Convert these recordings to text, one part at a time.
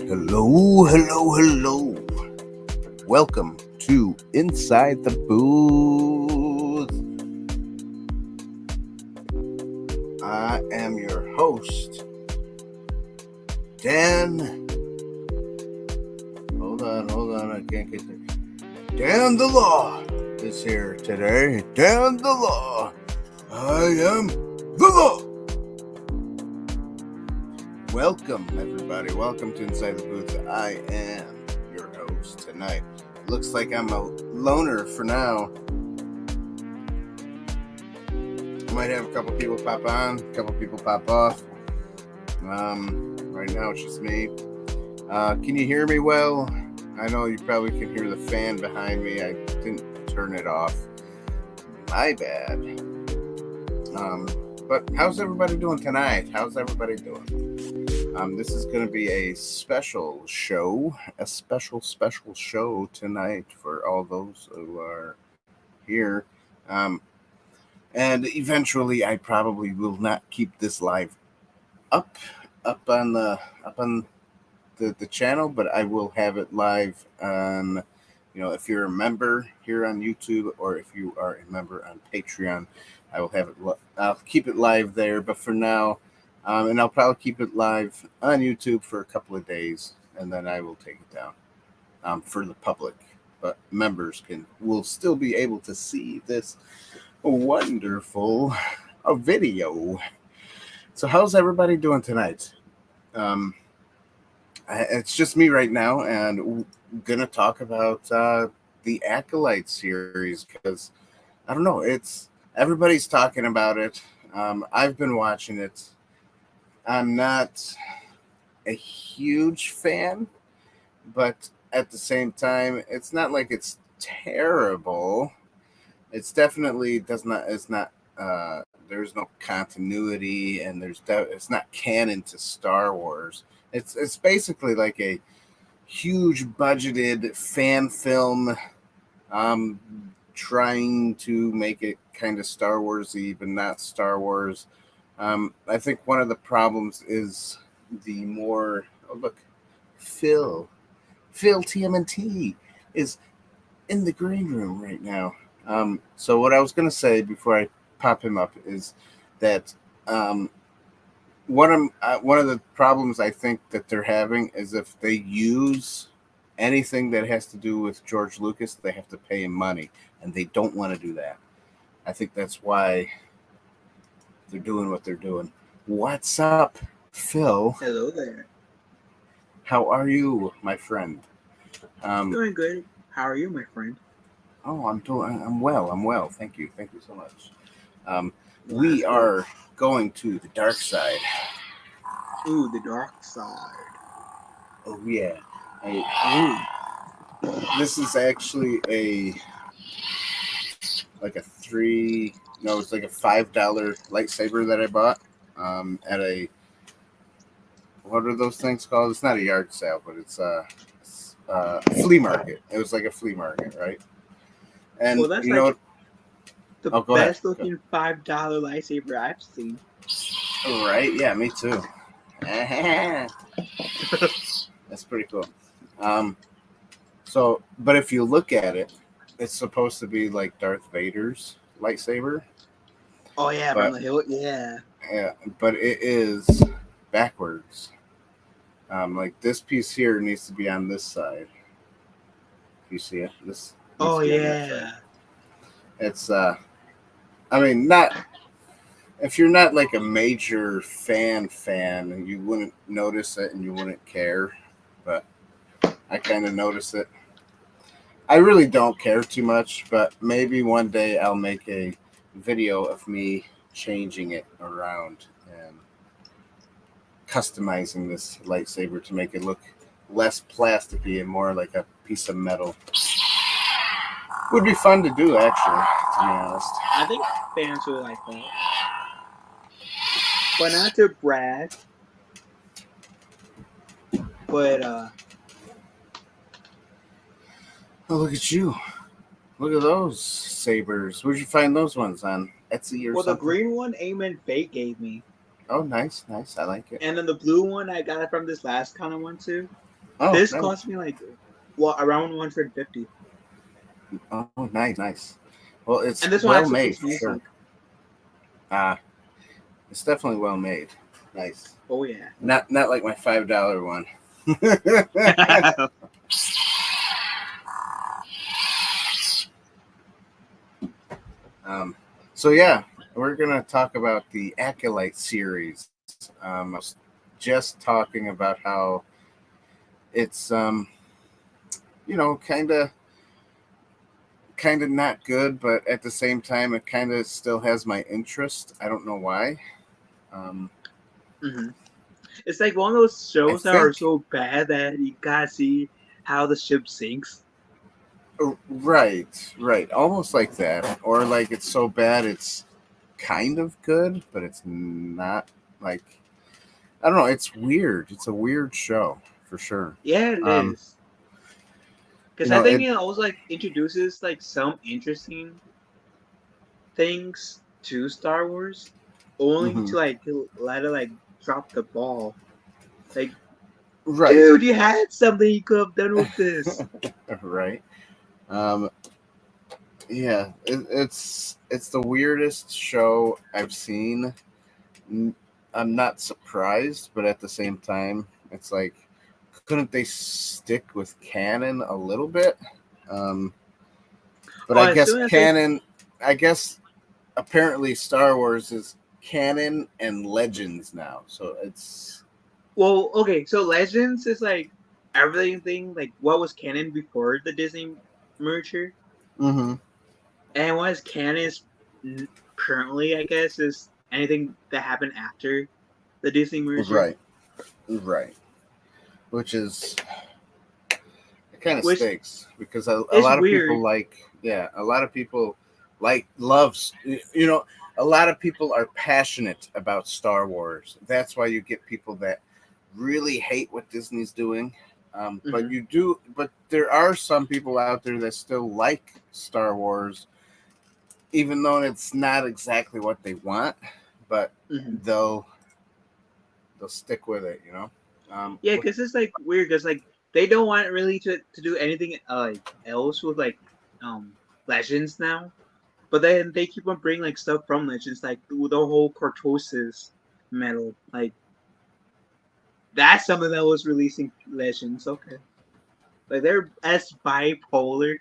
Hello, hello, hello. Welcome to Inside the Booth. I am your host, Dan. Hold on, I can't get there. Dan the Law is here today. Dan the Law. I am the Law. Welcome, everybody. Welcome to Inside the Booth. I am your host tonight. Looks like I'm a loner for now. I might have a couple people pop on, a couple people pop off. Right now it's just me. Can you hear me well? I know you probably can hear the fan behind me. I didn't turn it off. My bad. But how's everybody doing tonight? How's everybody doing? This is going to be a special show, special show tonight for all those who are here. And eventually, I probably will not keep this live up on the channel, but I will have it live on. If you're a member here on YouTube or if you are a member on Patreon, I will have it. I'll keep it live there, but for now. And I'll probably keep it live on YouTube for a couple of days, and then I will take it down for the public. But members will still be able to see this wonderful video. So how's everybody doing tonight? It's just me right now, and I'm going to talk about the Acolyte series because, I don't know, everybody's talking about it. I've been watching it. I'm not a huge fan, but at the same time, it's not like it's terrible. It's definitely there's no continuity, and it's not canon to Star Wars. It's basically like a huge budgeted fan film, trying to make it kind of Star Wars-y, but not Star Wars. I think one of the problems is the more... Oh, look, Phil TMNT is in the green room right now. So what I was going to say before I pop him up is that one of the problems I think that they're having is if they use anything that has to do with George Lucas, they have to pay him money, and they don't want to do that. I think that's why they're doing what they're doing. What's up, Phil? Hello there. How are you, my friend? Doing good. How are you, my friend? Oh, I'm well. Thank you so much. We are going to the dark side. Ooh, the dark side. Oh yeah. This is actually it's like a $5 lightsaber that I bought at a, what are those things called? It's not a yard sale, but it's a flea market. It was like a flea market, right? And well, that's you know what? The best looking $5 lightsaber I've seen. Right? Yeah, me too. That's pretty cool. But if you look at it, it's supposed to be like Darth Vader's lightsaber. Oh yeah, from the hilt. Yeah. Yeah, but it is backwards. Like this piece here needs to be on this side. You see it? This. Oh yeah. It's not. If you're not like a major fan, you wouldn't notice it and you wouldn't care. But I kind of notice it. I really don't care too much, but maybe one day I'll make a video of me changing it around and customizing this lightsaber to make it look less plasticky and more like a piece of metal. Would be fun to do, actually, to be honest. I think fans will like that. But not to brag. But Oh, look at you. Look at those sabers. Where'd you find those ones on? Etsy or something? Well, the green one, Amen Fate gave me. Oh, nice. I like it. And then the blue one, I got it from this last kind of one too. Oh, this nice. cost me like around 150. Oh, nice. Well, it's And this one well actually made plays for sure. music. It's definitely well made. Nice. Oh yeah. Not like my $5 one. So yeah, we're gonna talk about the Acolyte series. I was just talking about how it's kind of not good, but at the same time, it kind of still has my interest. I don't know why. Mm-hmm. It's like one of those shows that are so bad that you gotta see how the ship sinks. Right. Almost like that. Or like it's so bad it's kind of good, but it's not like I don't know, it's weird. It's a weird show for sure. Yeah, it Um is. Because I think it also like introduces like some interesting things to Star Wars, only to like let it like drop the ball. Like, right. dude, you had something you could have done with this. Right. Yeah, it's the weirdest show I've seen. I'm not surprised, but at the same time, it's like, couldn't they stick with canon a little bit? But I guess canon. I guess apparently Star Wars is canon and Legends now, so it's. Well, okay, so Legends is like everything like what was canon before the Disney merger, and what is canon is currently, I guess, is anything that happened after the Disney merger. Right. Which is it kind of stinks because a lot of weird. people a lot of people loves a lot of people are passionate about Star Wars. That's why you get people that really hate what Disney's doing. But there are some people out there that still like Star Wars, even though it's not exactly what they want, but they'll stick with it, Yeah, because it's like weird because like they don't want really to do anything else with like Legends now, but then they keep on bringing like stuff from Legends, like the whole Cortosis medal, like that's something that was releasing Legends. Okay, like they're as bipolar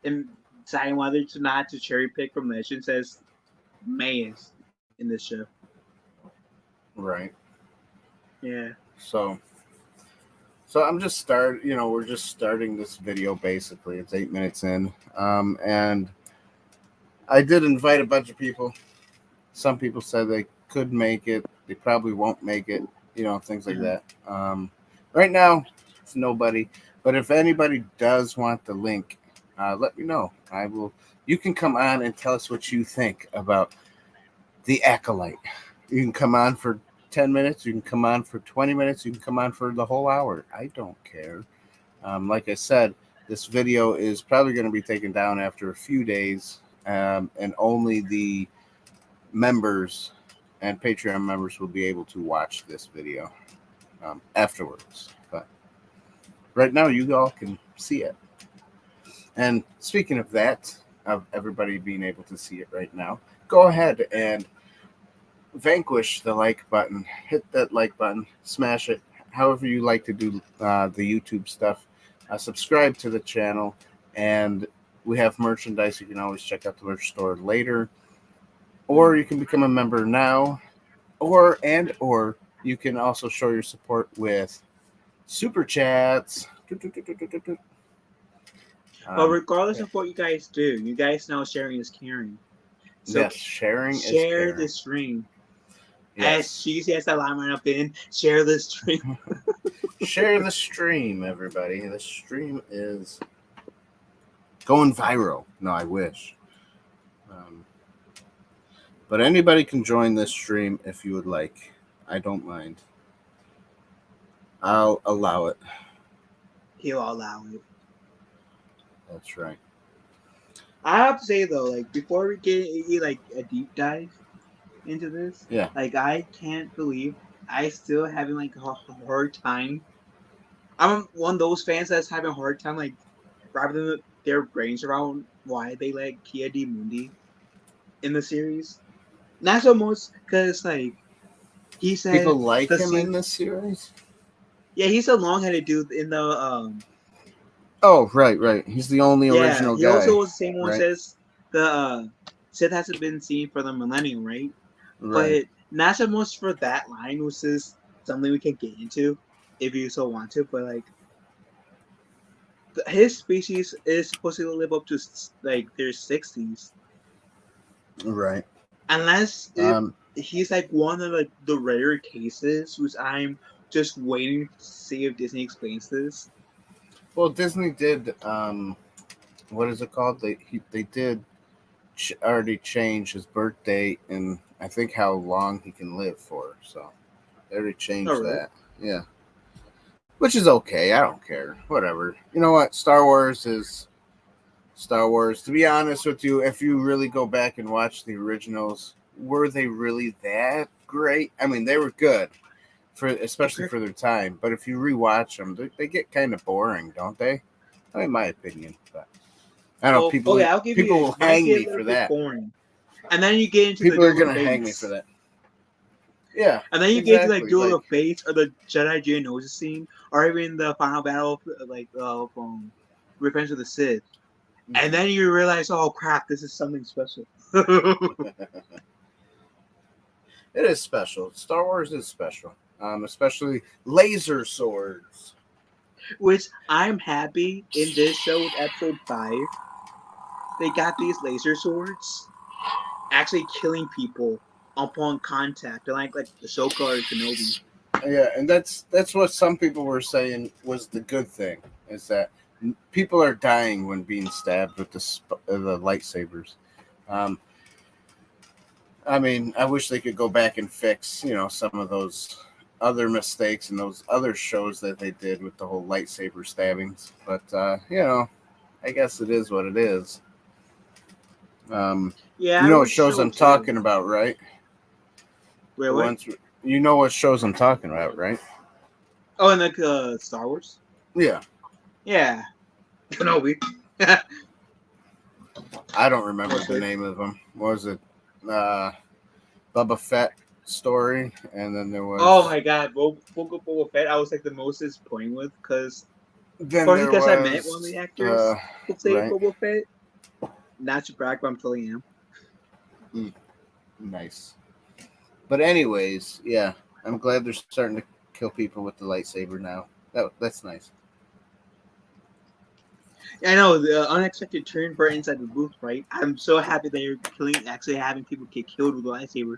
and deciding whether to not to cherry pick from Legends as May is in this show. Right. Yeah. So I'm just we're just starting this video basically. It's 8 minutes in. And I did invite a bunch of people. Some people said they could make it. They probably won't make it, things like that. Right now, it's nobody. But if anybody does want the link, let me know. I will. You can come on and tell us what you think about the Acolyte. You can come on for 10 minutes. You can come on for 20 minutes. You can come on for the whole hour. I don't care. Like I said, this video is probably going to be taken down after a few days, and only the members and Patreon members will be able to watch this video afterwards. But right now, you all can see it. And speaking of that, of everybody being able to see it right now, go ahead and vanquish the like button. Hit that like button, smash it, however you like to do the YouTube stuff. Subscribe to the channel, and we have merchandise. You can always check out the merch store later, or you can become a member now, or you can also show your support with super chats. But regardless of what you guys do, you guys know sharing is caring. So yes, sharing is caring. Share the stream. Yes. As cheesy as that line might have been, share the stream. Share the stream, everybody. The stream is going viral. No, I wish. But anybody can join this stream if you would like. I don't mind. I'll allow it. He'll allow it. That's right. I have to say though, like before we get like a deep dive into this, yeah, like I can't believe I still having like a hard time I'm one of those fans that's having a hard time like wrapping their brains around why they like Kia D Mundi in the series. Not so much because like he People said like the him scene. in this series. Yeah, he's a long-headed dude in the Oh, right. He's the only Yeah, original he also guy, was the same one who right? says the Sith hasn't been seen for the millennium, right? Right. But not so much for that line, which is something we can get into if you so want to. But like his species is supposed to live up to like their 60s, Right. unless if Um. he's like one of like the rare cases, which I'm just waiting to see if Disney explains this. Well, Disney did. What is it called? They did already change his birth date and I think how long he can live for. So they already Oh, changed really? that. Yeah. Which is okay. I don't care. Whatever. You know what? Star Wars is Star Wars. To be honest with you, if you really go back and watch the originals, were they really that great? I mean, they were good for especially Okay. for their time. But if you rewatch them, they get kind of boring, don't they? I mean, my opinion. But I don't know. Well, okay, I'll give People you. will It might hang get a me little for bit that. boring, and then you get into the People are Duel of gonna hang me for Fates, that. Yeah, and then you get into like exactly. Duel Like, of Fates or the Jedi Geonosis scene, or even the final battle of Revenge of the Sith, and then you realize, oh crap, this is something special. it is special. Star Wars is special, especially laser swords. Which I'm happy in this show with Episode 5, they got these laser swords actually killing people upon contact, like Ahsoka or Kenobi. Yeah, and that's what some people were saying was the good thing is that people are dying when being stabbed with the lightsabers. Um, I mean, I wish they could go back and fix, some of those other mistakes and those other shows that they did with the whole lightsaber stabbings. But I guess it is what it is. Yeah, You I know what watched the shows show I'm too. talking about, right? Wait, The what? ones you know what shows I'm talking about, right? Oh, and like Star Wars. Yeah, Yeah, Kenobi. I don't remember the Mostly. name of them. What was it? Uh, Bubba Fett story, and then there Oh was my god, Book of Boba Fett. I was like the most disappointed with because then partly there because I met one of the was actors who played right. Boba Fett. Not to brag, but I'm totally am. Nice. But anyways, yeah, I'm glad they're starting to kill people with the lightsaber now. That's nice. I know the unexpected turn for inside the booth, right? I'm so happy that you're killing, actually having people get killed with a lightsaber.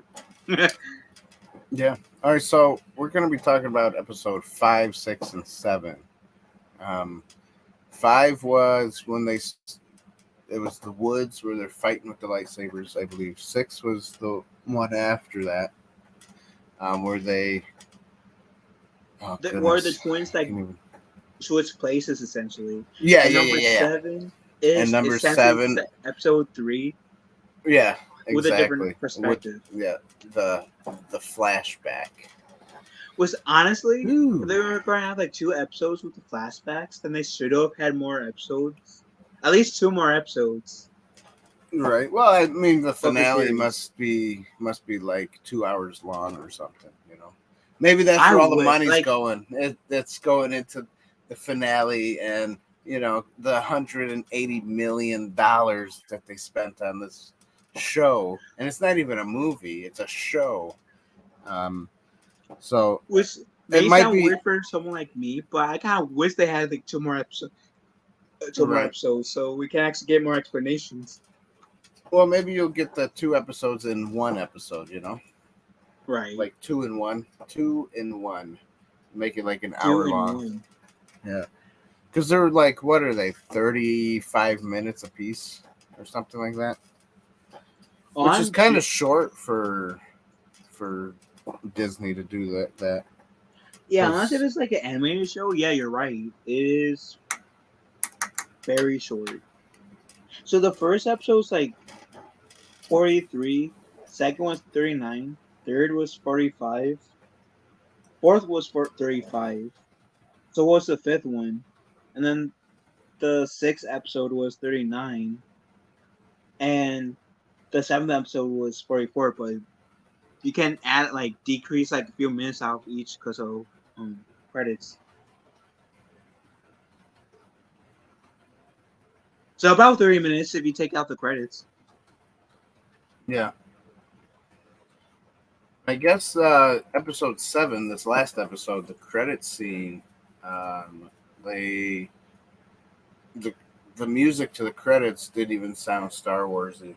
Yeah. All right, so we're going to be talking about episode 5, 6, and 7. Um, 5 was when it was the woods where they're fighting with the lightsabers, I believe. 6 was the one after that, where they. Oh Were the goodness. twins like switch places essentially? Yeah, And yeah, yeah, number yeah, yeah. 7 And is number essentially 7, episode 3 yeah, with a different exactly. With perspective. the flashback. Was honestly, if Ooh. they were going to have like 2 episodes with the flashbacks, then they should have had more episodes. At least 2 more episodes Right. Well, I mean, the of the finale series. must be like 2 hours long or something. Maybe that's I where all the would money's like. going. That's going into the finale and the $180 million that they spent on this show, and it's not even a movie; it's a show. Um, so Which it may might sound be weird for someone like me, but I kind of wish they had like 2 more episodes, right. so we can actually get more explanations. Well, maybe you'll get the 2 episodes in one episode. Right, Like 2 in 1, make it like an two hour in long. one. Yeah, because they're like, what are they, 35 minutes a piece or something like that, which is On kind of short for Disney to do that. Yeah, unless if 'Cause- it's like an animated show, yeah, you're right. It is very short. So the first episode's like 43, second was 39, third was 45, fourth was for 35. So what was the fifth one? And then the sixth episode was 39, and the seventh episode was 44. But you can add like decrease like a few minutes out of each because of credits. So about 30 minutes if you take out the credits. Yeah. I guess episode 7, this last episode, the credit scene, they the the music to the credits didn't even sound Star Warsy.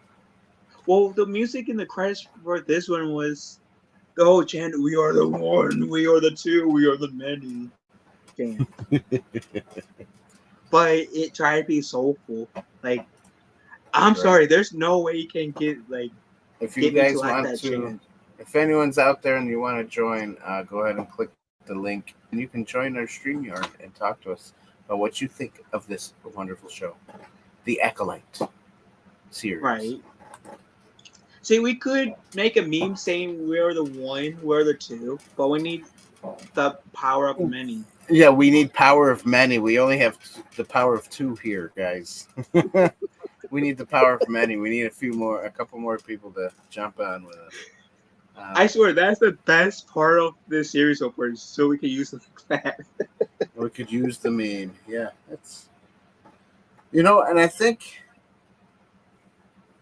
Well, the music in the credits for this one was the whole chant, "We are the one, we are the two, we are the many" chant. But it tried to be soulful. Like, I'm Right. sorry, there's no way you can If you get me to guys like want that to, chant. if anyone's out there and you want to join, go ahead and click the link, and you can join our StreamYard and talk to us about what you think of this wonderful show, The Acolyte series. Right. See, we could make a meme saying we're the one, we're the two, but we need the power of many. Yeah, we need power of many. We only have the power of 2 here, guys. We need the power of many. We need a couple more people to jump on with us. I swear, that's the best part of this series so far, so we can use it like that. We could use the meme. Yeah, it's and I think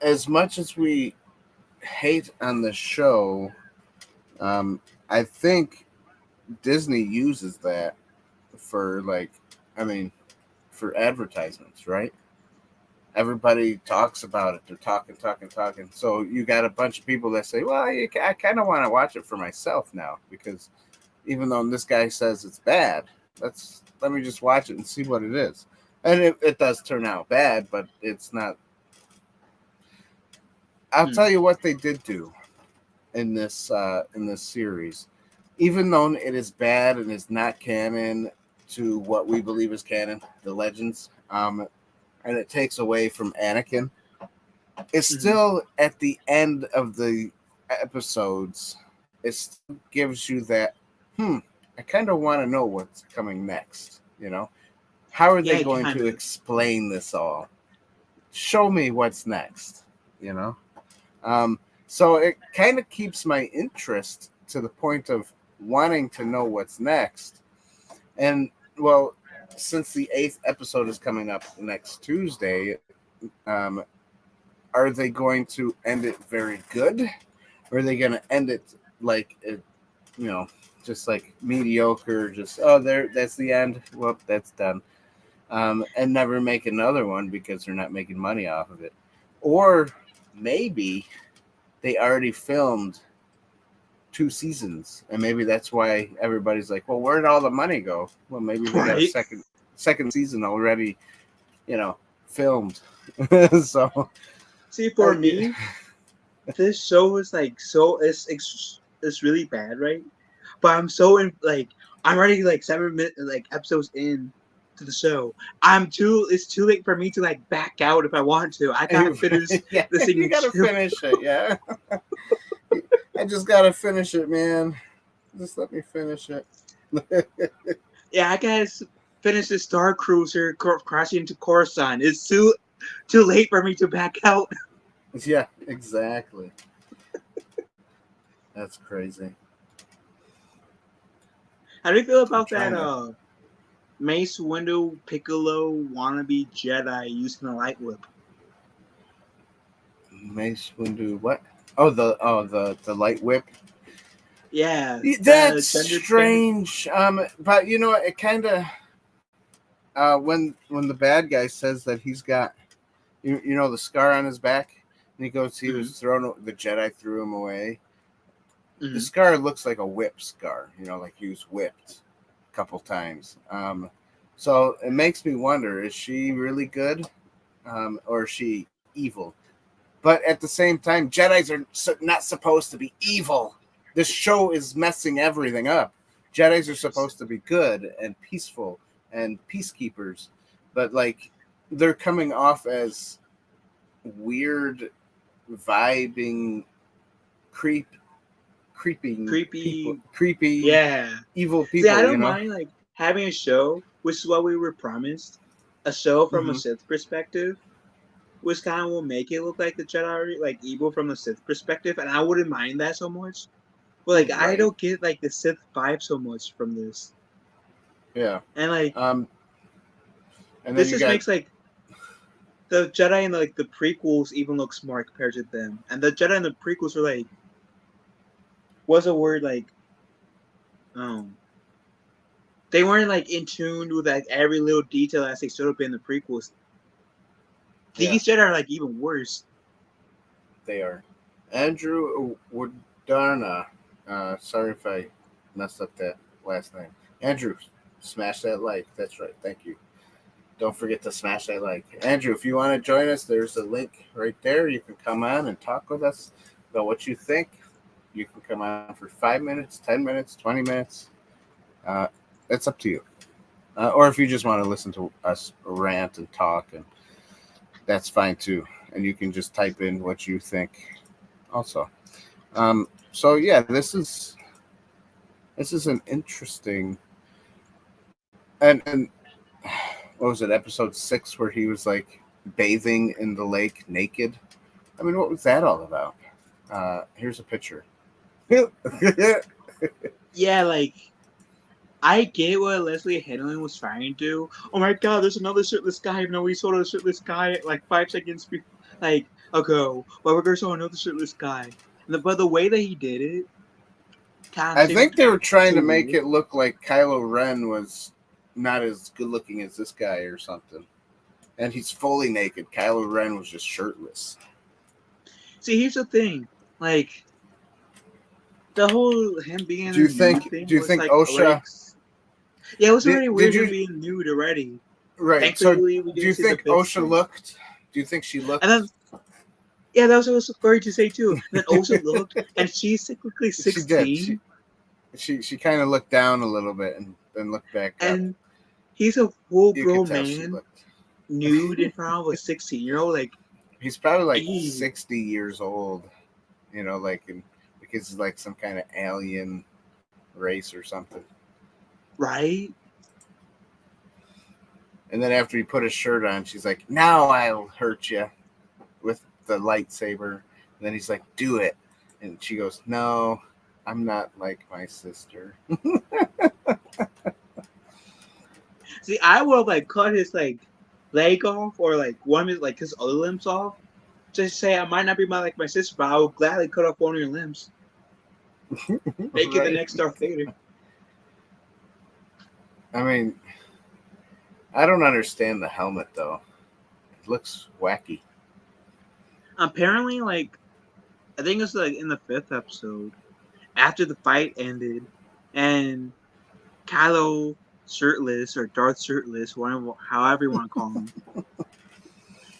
as much as we hate on the show, I think Disney uses that for for advertisements, right? Everybody talks about it. They're talking. So you got a bunch of people that say, "Well, I kind of want to watch it for myself now because even though this guy says it's bad, let me just watch it and see what it is." And it does turn out bad, but it's not. I'll tell you what they did do in this series, even though it is bad and is not canon to what we believe is canon, the legends, and it takes away from Anakin. It's still at the end of the episodes. It still gives you that. I kind of want to know what's coming next. How are they going to explain this all? Show me what's next. So it kind of keeps my interest to the point of wanting to know what's next. And well, since the 8th episode is coming up next Tuesday, are they going to end it very good? Or are they going to end it like just like mediocre? Just that's the end. Whoop, that's done. And never make another one because they're not making money off of it. Or maybe they already filmed 2 seasons, and maybe that's why everybody's like, "Well, where'd all the money go?" Well, maybe they got a second season already, filmed. So, see, for me, this show is it's really bad, right? But I'm so I'm already 7 minutes episodes in to the show. It's too late for me to back out if I want to. I gotta finish this thing. You gotta finish it, yeah. I just gotta finish it, man. Just let me finish it. Yeah, I gotta finish this Star Cruiser crashing into Coruscant. It's too late for me to back out. Yeah, exactly. That's crazy. How do you feel about that Mace Windu Piccolo wannabe Jedi using a light whip? Mace Windu what? Oh, the light whip. Yeah, that's strange. But it kind of when the bad guy says that he's got the scar on his back, and he goes, he was thrown. The Jedi threw him away. The scar looks like a whip scar. Like he was whipped a couple times. So it makes me wonder: is she really good, or is she evil? But at the same time, Jedis are not supposed to be evil. This show is messing everything up. Jedis are supposed to be good and peaceful and peacekeepers, but they're coming off as weird, vibing, creepy, yeah, evil people. See, I don't mind having a show, which is what we were promised, a show from a Hmm. Sith perspective, which kind of will make it look like the Jedi are like evil from the Sith perspective, and I wouldn't mind that so much. But like, I Right. don't get like the Sith vibe so much from this, Yeah. and like Um. And then this you just got. makes like the Jedi in like the prequels even look smart compared to them, and the Jedi in the prequels were like, what's a word like, um, they weren't like in tune with like every little detail as they should have been in the prequels. Yeah, These Jedi are like even worse. they are. Andrew Woodana. Sorry if I messed up that last name. Andrew, smash that like. That's right. Thank you. Don't forget to smash that like. Andrew, if you want to join us, there's a link right there. You can come on and talk with us about what you think. You can come on for 5 minutes, 10 minutes, 20 minutes. Uh, it's up to you. Or if you just want to listen to us rant and talk, and that's fine too. And you can just type in what you think also. So yeah, this is an interesting and what was it, episode 6 where he was like bathing in the lake naked. I mean, what was that all about? Here's a picture. Yeah, like I get what Leslie Headland was trying to do. Oh my god, there's another shirtless guy. No, we saw a shirtless guy like 5 seconds like ago. But we're gonna show another shirtless guy. But the way that he did it kind of I seemed think they were trying so to make weird. it look like Kylo Ren was not as good looking as this guy or something. And he's fully naked. Kylo Ren was just shirtless. See, here's the thing. Like the whole him being in Do you the nude think? thing Do you was think like already. OSHA Yeah, it was already did weird him you being nude already. right? So Thankfully, we do didn't you see the think fist OSHA thing. looked? Do you think she And looked? then yeah, that was what I was going to say too. And then Osa looked, and she's technically She did. 16, She kind of looked down a little bit and then looked back up. and he's a full You could grown tell she man looked. nude in front of a 16-year-old. Like, He's probably like ew, 60 years old. Like because he's like some kind of alien race or something. right? And then after he put his shirt on, she's like, "Now I'll hurt you with the lightsaber." And then he's like, "Do it." And she goes, "No, I'm not like my sister." See, I would have like cut his like leg off or like one of his like his other limbs off. Just say I might not be my sister, but I would gladly cut off one of your limbs. Make it the Right. next Darth Vader. I mean, I don't understand the helmet though. It looks wacky. Apparently, like I think it's like in the 5th episode after the fight ended, and Kylo shirtless or Darth shirtless, whatever, however you want to call him.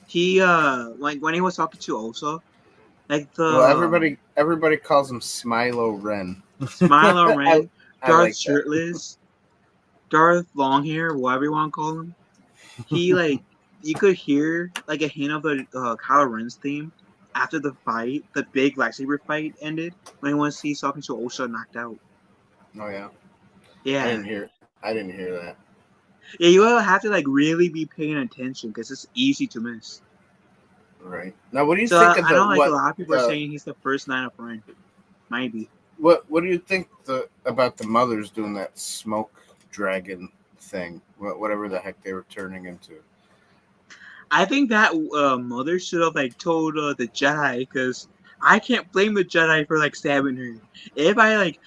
He like when he was talking to Osa, like Well, the everybody calls him Smilo Ren. smile on I, Ren, I Darth like that. shirtless, Darth long hair, whatever you want to call him. He like you could hear like a hint of the Kylo Ren's theme after the fight, the big lightsaber fight ended when he's talking to Osa knocked out. Oh yeah, Yeah. I didn't hear that. Yeah, you will have to like really be paying attention because it's easy to miss. Right now, what do you So think of I the know like a what lot of people are saying he's the first Knight of Ren. Maybe. what do you think about the mothers doing that smoke dragon thing? Whatever the heck they were turning into. I think that mother should have like told the Jedi because I can't blame the Jedi for like stabbing her. If I like,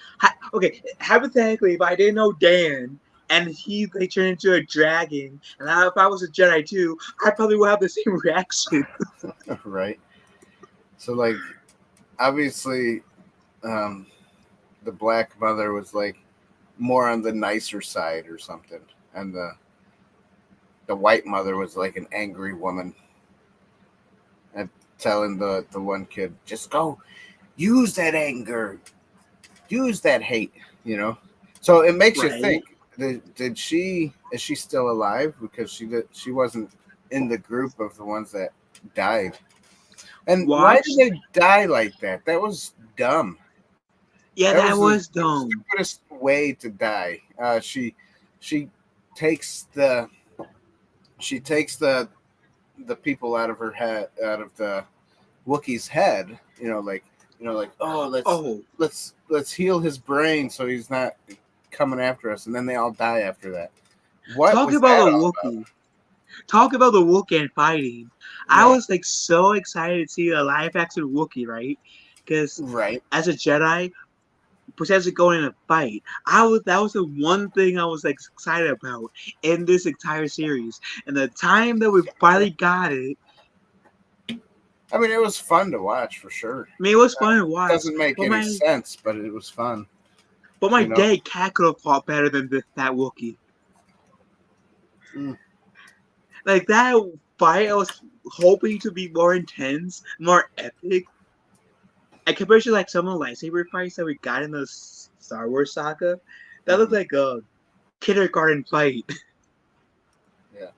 okay, hypothetically, if I didn't know Dan and he like turned into a dragon, and if I was a Jedi too, I probably would have the same reaction. Right. So like, obviously, um, the black mother was like more on the nicer side or something, and the white mother was like an angry woman and telling the one kid, just go use that anger, use that hate, so it makes you Right? think, is she still alive, because she wasn't in the group of the ones that died. And why did Watch. they die like that? That was dumb. Yeah, That that was the was dumb. stupidest way to die. She she takes the the people out of her head, out of the Wookiee's head. Like, oh, Oh, let's heal his brain so he's not coming after us, and then they all die after that. What talk was about that the all about? Wookiee. Talk about the Wookiee and fighting. I Yeah, was like so excited to see a live action Wookiee, right? Because right. as a Jedi, potentially going in a fight. That was the one thing I was like excited about in this entire series. And the time that we finally got it, I mean, it was fun to watch for sure. I mean, it was fun to watch. Doesn't make But any my sense, but it was fun. but my You know. dead cat could have fought better than that Wookiee. Mm. Like that fight, I was hoping to be more intense, more epic. I compared to like some of the lightsaber fights that we got in the Star Wars saga, that looked Mhm. like a kindergarten fight. Yeah.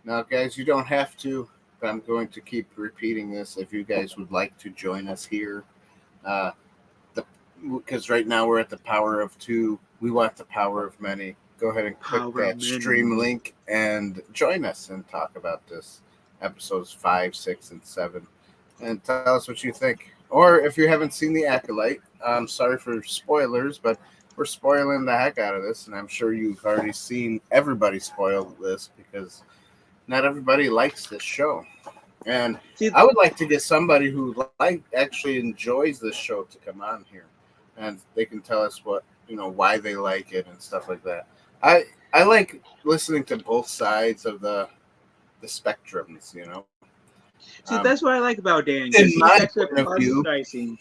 Now, guys, you don't have to. But I'm going to keep repeating this. If you guys would like to join us here, uh, because right now we're at the power of 2. We want the power of many. Go ahead and click Power that many. stream link and join us and talk about this episodes 5, 6, and 7, and tell us what you think. Or if you haven't seen the Acolyte, I'm sorry for spoilers, but we're spoiling the heck out of this, and I'm sure you've already seen everybody spoil this because not everybody likes this show. And See, I would like to get somebody who actually enjoys this show to come on here, and they can tell us why they like it and stuff like that. I like listening to both sides of the spectrums. See, that's what I like about Dan, In because he's my actually point of view, apologizing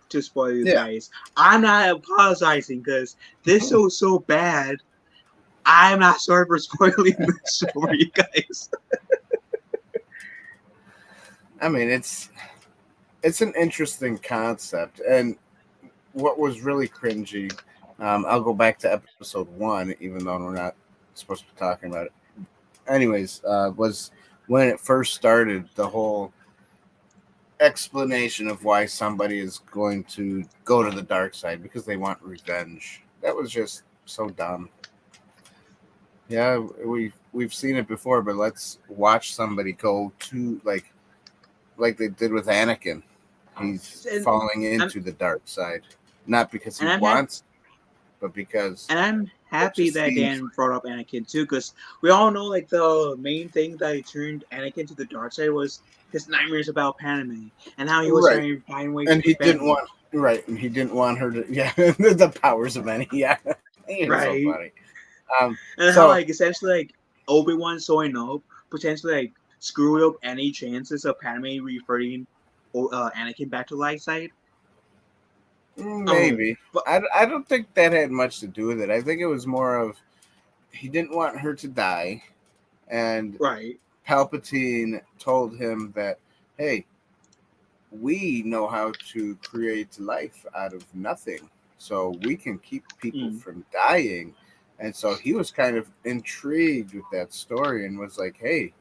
to spoil you yeah. guys. I'm not apologizing because this show is so bad. I'm not sorry for spoiling this show for you guys. I mean, it's an interesting concept, and what was really cringy. I'll go back to episode 1, even though we're not supposed to be talking about it. Anyways, was when it first started, the whole explanation of why somebody is going to go to the dark side because they want revenge. That was just so dumb. Yeah, we've seen it before, but let's watch somebody go to like they did with Anakin. He's And falling I'm into the dark side, not because he and I'm happy wants, but because and I'm it happy just that seems Dan brought up Anakin too, because we all know like the main thing that turned Anakin to the dark side was his nightmares about Padme and how he was right. trying to find ways to And he prevent didn't her. want right, and he didn't want her to. Yeah, the powers of many. Yeah, you're so Right. funny. And how So like essentially like Obi-Wan showing up potentially like screwed up any chances of Padme reverting Anakin back to light side. maybe But I don't think that had much to do with it. I think it was more of he didn't want her to die, and right. Palpatine told him that, hey, we know how to create life out of nothing, so we can keep people Mm. from dying. And so he was kind of intrigued with that story and was like, hey,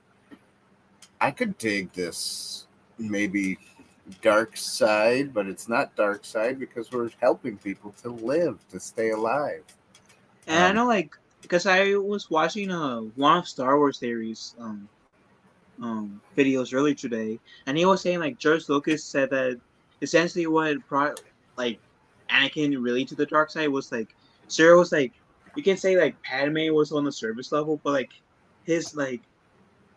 I could dig this maybe dark side, but it's not dark side because we're helping people to live, to stay alive. And I Um, know like because I was watching one of Star Wars theories videos earlier today, and he was saying like George Lucas said that essentially what brought like Anakin really to the dark side was like Sarah was like you can say like Padme was on the surface level, but like his like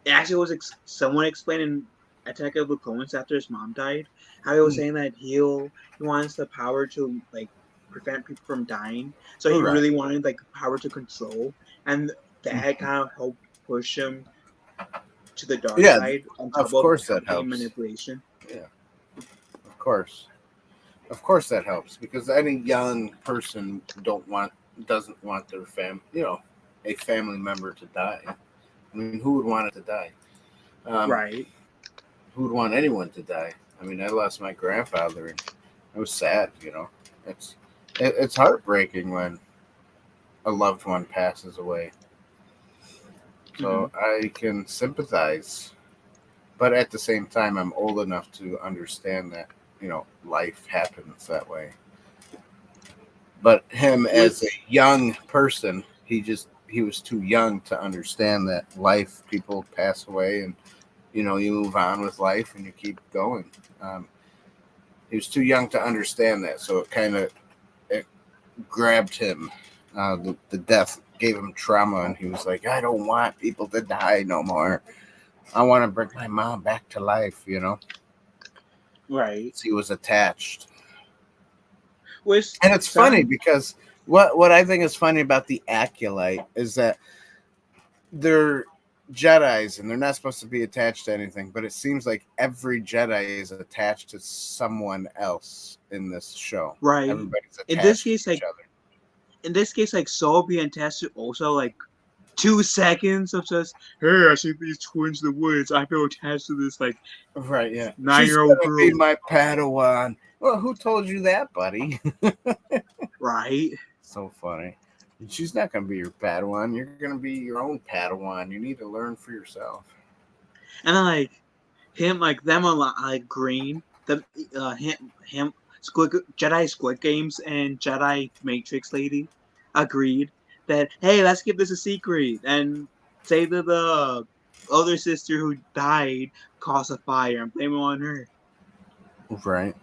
it actually was someone explained in Attack of the Clones after his mom died how he was saying that he wants the power to like prevent people from dying, so he right. really wanted like power to control, and that kind of helped push him to the dark Yeah, side on top of of course that Palpatine helps. manipulation. Yeah, of course. Of course that helps because any young person doesn't want their a family member to die. I mean, who would want it to die? Um, Right. who would want anyone to die? I mean, I lost my grandfather, and it was sad. It's it's heartbreaking when a loved one passes away. Hmm. So I can sympathize, but at the same time, I'm old enough to understand that life happens that way. But him as a Which young person, he was too young to understand that life, people pass away, and you move on with life and you keep going. He was too young to understand that, so it grabbed him. The death gave him trauma, and he was like, I don't want people to die no more. I want to bring my mom back to life. Right. So he was attached. Which And it's funny because what I think is funny about the Acolyte is that they're Jedis and they're not supposed to be attached to anything, but it seems like every Jedi is attached to someone else in this show. right. Everybody's In this attached case, to each other. Saul being attached to also like 2 seconds of just, hey, I see these twins in the woods. I feel attached to this like Right, yeah. 9-year-old She's girl. gonna be my Padawan. Well, who told you that, buddy? Right. So funny. She's not gonna be your Padawan. You're gonna be your own Padawan. You need to learn for yourself. And then like him, like them like green, the him Jedi Squid Games and Jedi Matrix lady agreed that, hey, let's keep this a secret and say that the other sister who died caused a fire and blame it on her. Right.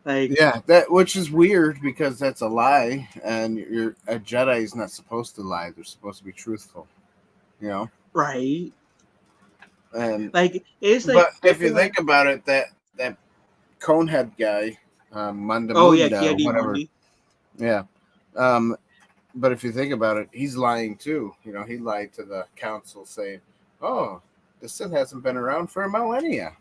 Like, Yeah, that which is weird because that's a lie, and a Jedi is not supposed to lie. They're supposed to be truthful. right. And Like it's like but if you think about it, that Conehead guy, Mandamunda, whatever. Mundi. Yeah. But if you think about it, he's lying too. He lied to the council saying, "Oh, the Sith hasn't been around for a millennia."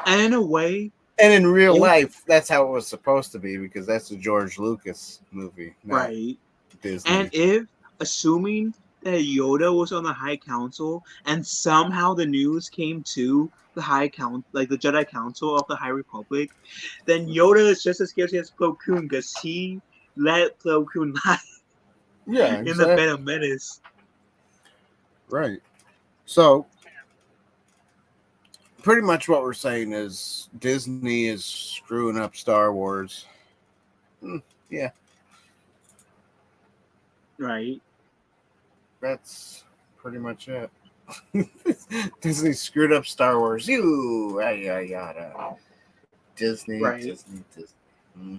And in a way, and in real life, that's how it was supposed to be because that's a George Lucas movie, not right? Disney. And if assuming that Yoda was on the High Council and somehow the news came to the High Council, like the Jedi Council of the High Republic, then Yoda is just as guilty as Plo Koon because he let Plo Koon lie in the Phantom Menace. Right. So, pretty much what we're saying is Disney is screwing up Star Wars. Yeah. Right. That's pretty much it. Disney screwed up Star Wars. Yada. Disney, right. Disney. Mm-hmm.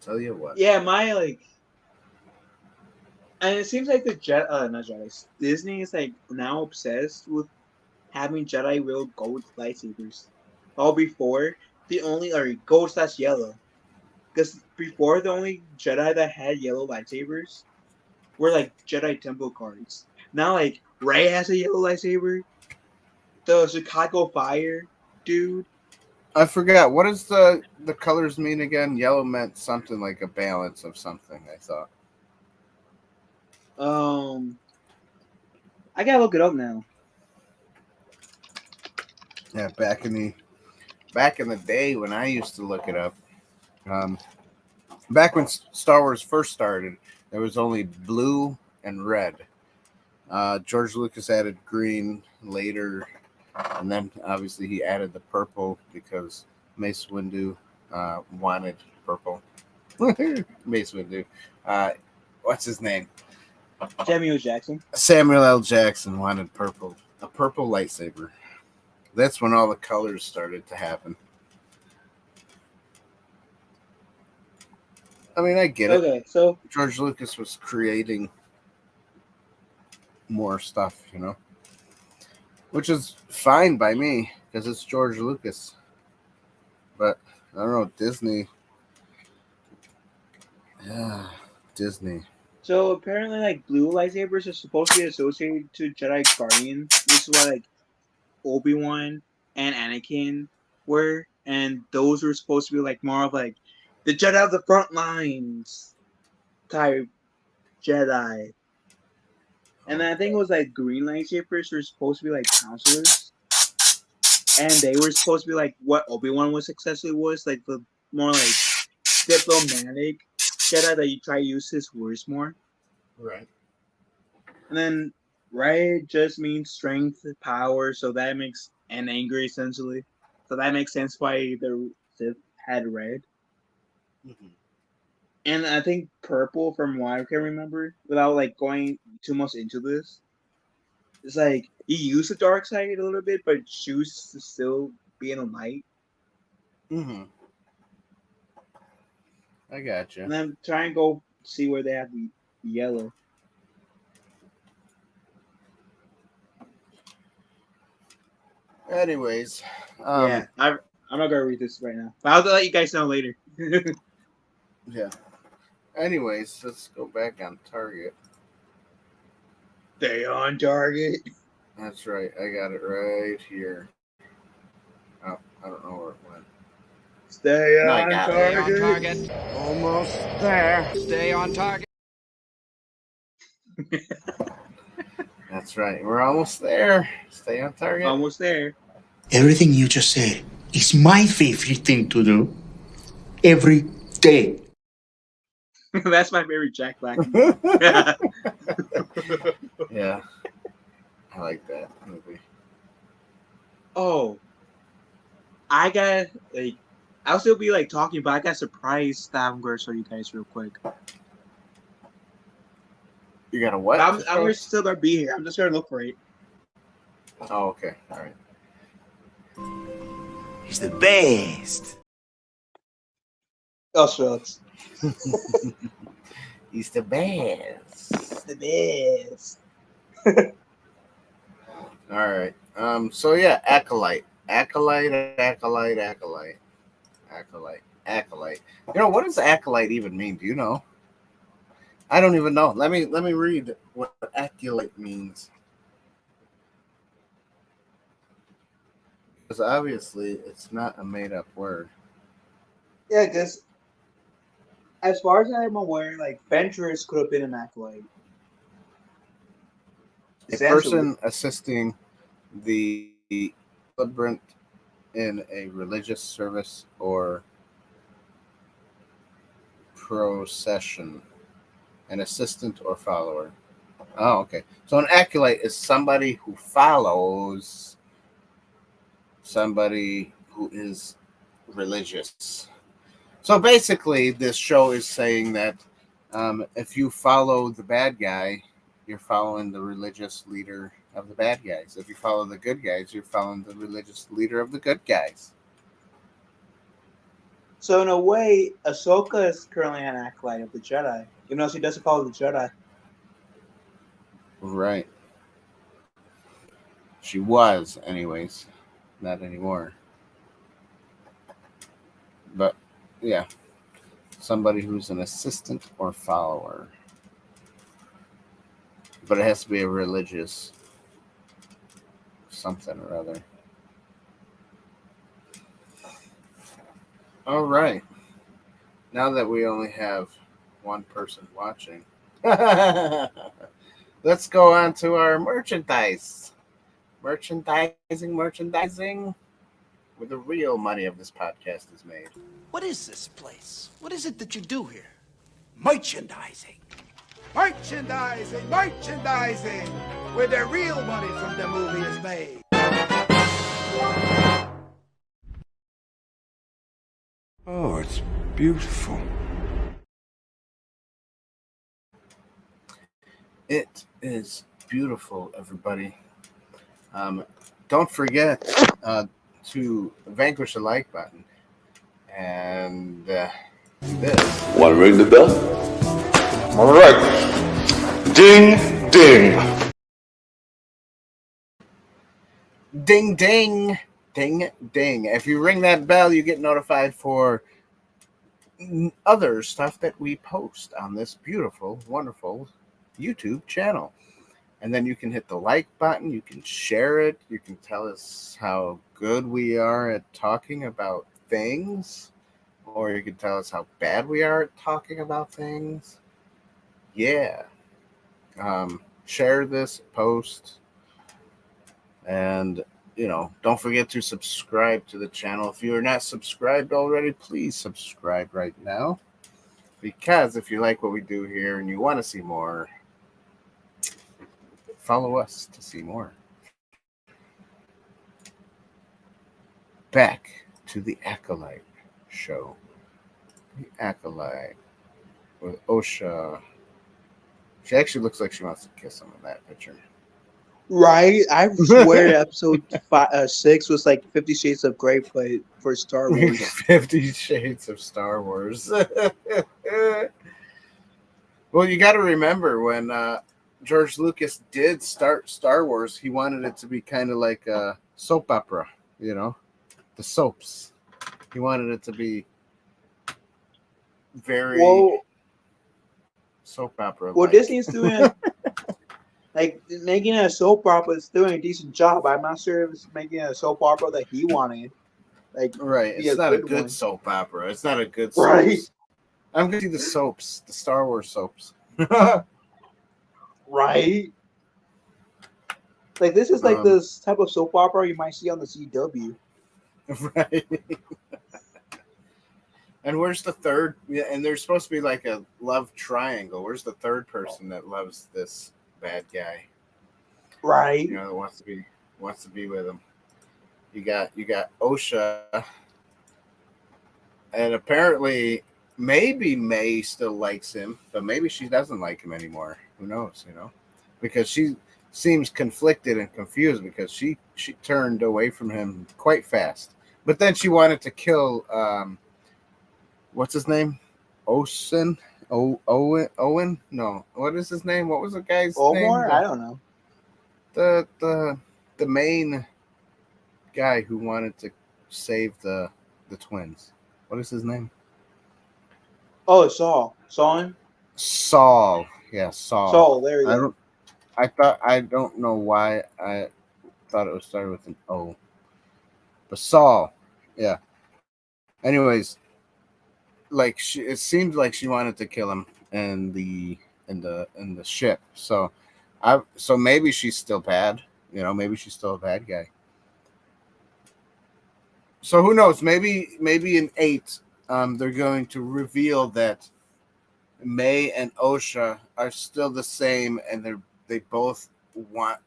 Tell you what. Yeah, and it seems like not Jedi. Disney is like now obsessed with having Jedi wield gold lightsabers. All before the only gold/yellow. Because before the only Jedi that had yellow lightsabers were like Jedi Temple cards. Now like Rey has a yellow lightsaber. The Chicago Fire dude. I forgot. What does the colors mean again? Yellow meant something like a balance of something, I thought. I gotta look it up now. Yeah, back in the day when I used to look it up. Back when Star Wars first started, there was only blue and red. George Lucas added green later, and then obviously he added the purple because Mace Windu wanted purple. Mace Windu. What's his name? Samuel L. Jackson wanted purple. A purple lightsaber. That's when all the colors started to happen. I mean, I get it. Okay, so George Lucas was creating more stuff, which is fine by me because it's George Lucas. But I don't know, Disney. Yeah, Disney. So apparently, like blue lightsabers are supposed to be associated to Jedi Guardians, which is why like Obi-Wan and Anakin were, and those were supposed to be like more of like the Jedi of the front lines type Jedi. And then I think it was like green lightsabers were supposed to be like counselors, and they were supposed to be like what Obi-Wan was successfully was, like the more like diplomatic Jedi that you try to use his words more. Right. And then red just means strength, power, so that makes and angry essentially. So that makes sense why the Sith had red. Mm-hmm. And I think purple, from what I can remember, without like going too much into this, it's like he used the dark side a little bit, but chooses to still be in the light. Mm-hmm. I gotcha. And then try and go see where they have the yellow. Anyways, Yeah, I'm not gonna read this right now, but I'll let you guys know later. yeah. Anyways, let's go back on target. Stay on target. That's right. I got it right here. Oh, I don't know where it went. Stay No, I on got it. Stay on target. target. Almost there. Stay on target. That's right. We're almost there. Stay on target. Almost there. Everything you just said is my favorite thing to do every day. That's my favorite Jack Black. Yeah, I like that movie. Oh, I got like I'll still be like talking, but I got a surprise that I'm gonna show you guys real quick. You got a what? I'm gonna still gonna be here. I'm just gonna look for it. Oh, okay. All right. He's the best. Oh shucks. He's the best. The best. All right. So yeah, acolyte, acolyte. You know, what does acolyte even mean? Do you know? I don't even know. Let me read what acolyte means. Because obviously it's not a made up word. Yeah, because as far as I'm aware, like Venturers could have been an acolyte. A Essentially. person assisting the celebrant in a religious service or procession, an assistant or follower. Oh, okay. So an acolyte is somebody who follows somebody who is religious. So basically, this show is saying that if you follow the bad guy, you're following the religious leader of the bad guys. If you follow the good guys, you're following the religious leader of the good guys. So in a way, Ahsoka is currently an acolyte of the Jedi, even though she doesn't follow the Jedi. Right. She was, anyways. Not anymore. But yeah, somebody who's an assistant or follower. But it has to be a religious something or other. All right. Now that we only have one person watching, let's go on to our merchandise. Merchandising, where the real money of this podcast is made. What is this place? What is it that you do here? Merchandising. Merchandising, where the real money from the movie is made. Oh, it's beautiful. It is beautiful, everybody. Don't forget to vanquish the like button and this. Want to ring the bell? All right. Ding, ding. Ding, ding, ding, ding. If you ring that bell, you get notified for other stuff that we post on this beautiful, wonderful YouTube channel. And then you can hit the like button, you can share it, you can tell us how good we are at talking about things, or you can tell us how bad we are at talking about things. Yeah. Share this post, and don't forget to subscribe to the channel. If you are not subscribed already, please subscribe right now, because if you like what we do here and you want to see more, follow us to see more. Back to the Acolyte show. The Acolyte. with Osha. She actually looks like she wants to kiss him in that picture. Right? I swear episode 6 was like 50 Shades of Grey play for Star Wars. 50 Shades of Star Wars. Well, you got to remember when George Lucas did start Star Wars, he wanted it to be kind of like a soap opera, the soaps. He wanted it to be very soap opera. Well, Disney's doing like making a soap opera is doing a decent job. I'm not sure if it's making a soap opera that he wanted. Like, Right. be It's not a good one. soap opera. It's not a good Right. soaps. I'm going to see the soaps, the Star Wars soaps. Right. Like, this is like this type of soap opera you might see on the CW. Right. And where's the third? Yeah, and there's supposed to be like a love triangle. Where's the third person that loves this bad guy? Right. That wants to be with him. You got Osha, and apparently maybe May still likes him, but maybe she doesn't like him anymore. Who knows? Because she seems conflicted and confused because she turned away from him quite fast, but then she wanted to kill what's his name? Owen? No, what is his name? What was the guy's name? I don't know. The main guy who wanted to save the twins. What is his name? Oh, Saul. Saul. Yeah, Saul. Saul, there you go. I don't know why I thought it was started with an O. But Saul. Yeah. Anyways, like it seemed like she wanted to kill him in the ship. So maybe she's still bad. Maybe she's still a bad guy. So who knows? Maybe in 8, they're going to reveal that May and Osha are still the same, and they both want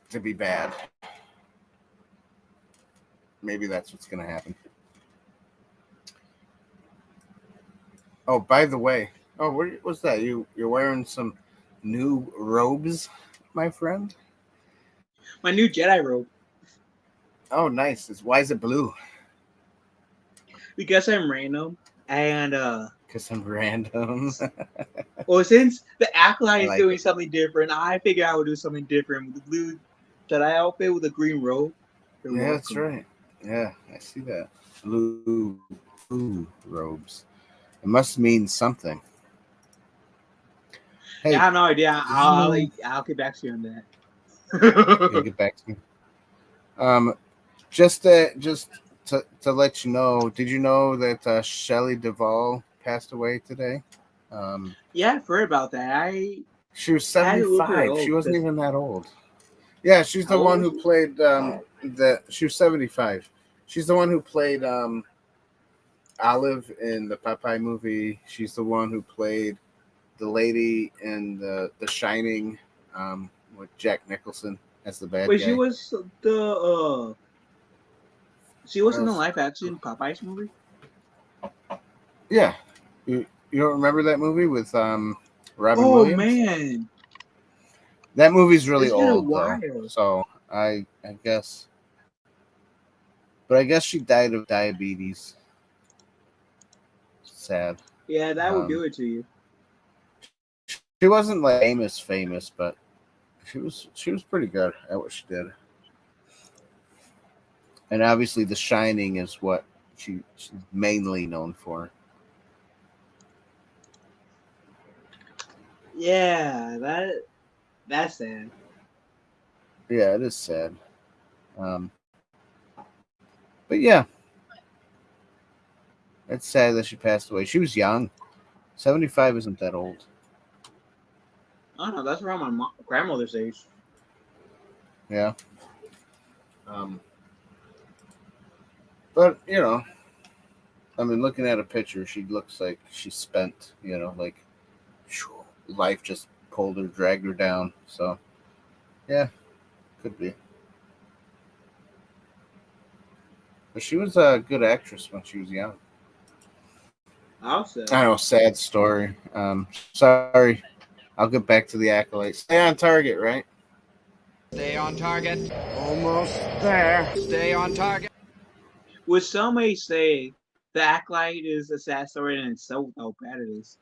to be bad. Maybe that's what's going to happen. Oh, by the way, what was that? You're wearing some new robes, my friend? My new Jedi robe. Oh, nice. Why is it blue? Because I'm random and Because I'm random. well, since the Acolyte is doing it. something different, I figured I would do something different with the blue Jedi outfit with a green robe. Yeah, that's right. Yeah, I see that. Blue robes. It must mean something. Hey, I have no idea. I'll get back to you on that. You'll get back to me. Just to let you know, did you know that Shelley Duvall passed away today? Yeah, I've heard about that. She was I had to look her 75. up She wasn't because- even that old. Yeah, she's the How one old who played she was 75. She's the one who played Olive in the Popeye movie. She's the one who played the lady in the Shining with Jack Nicholson as the bad Wait, guy. she was the she was in the live action Popeyes movie? Yeah. You don't remember that movie with Robin Oh Williams? man. That movie's really It's been a old while. though. So I guess, but I guess she died of diabetes. Sad. Yeah, that would do it to you. She wasn't like famous, but she was pretty good at what she did. And obviously, The Shining is what she's mainly known for. Yeah, that's sad. Yeah, it is sad. But yeah, it's sad that she passed away. She was young. 75 isn't that old. I don't know. That's around my grandmother's age. Yeah. But I mean, looking at a picture, she looks like she's spent. Like life just pulled her, dragged her down. So, yeah, could be. But she was a good actress when she was young. I'll say. I know, sad story. Sorry. I'll get back to the Acolyte. Stay on target, right? Stay on target. Almost there. Stay on target. Would some may say the Acolyte is a sad story in itself, how bad it is.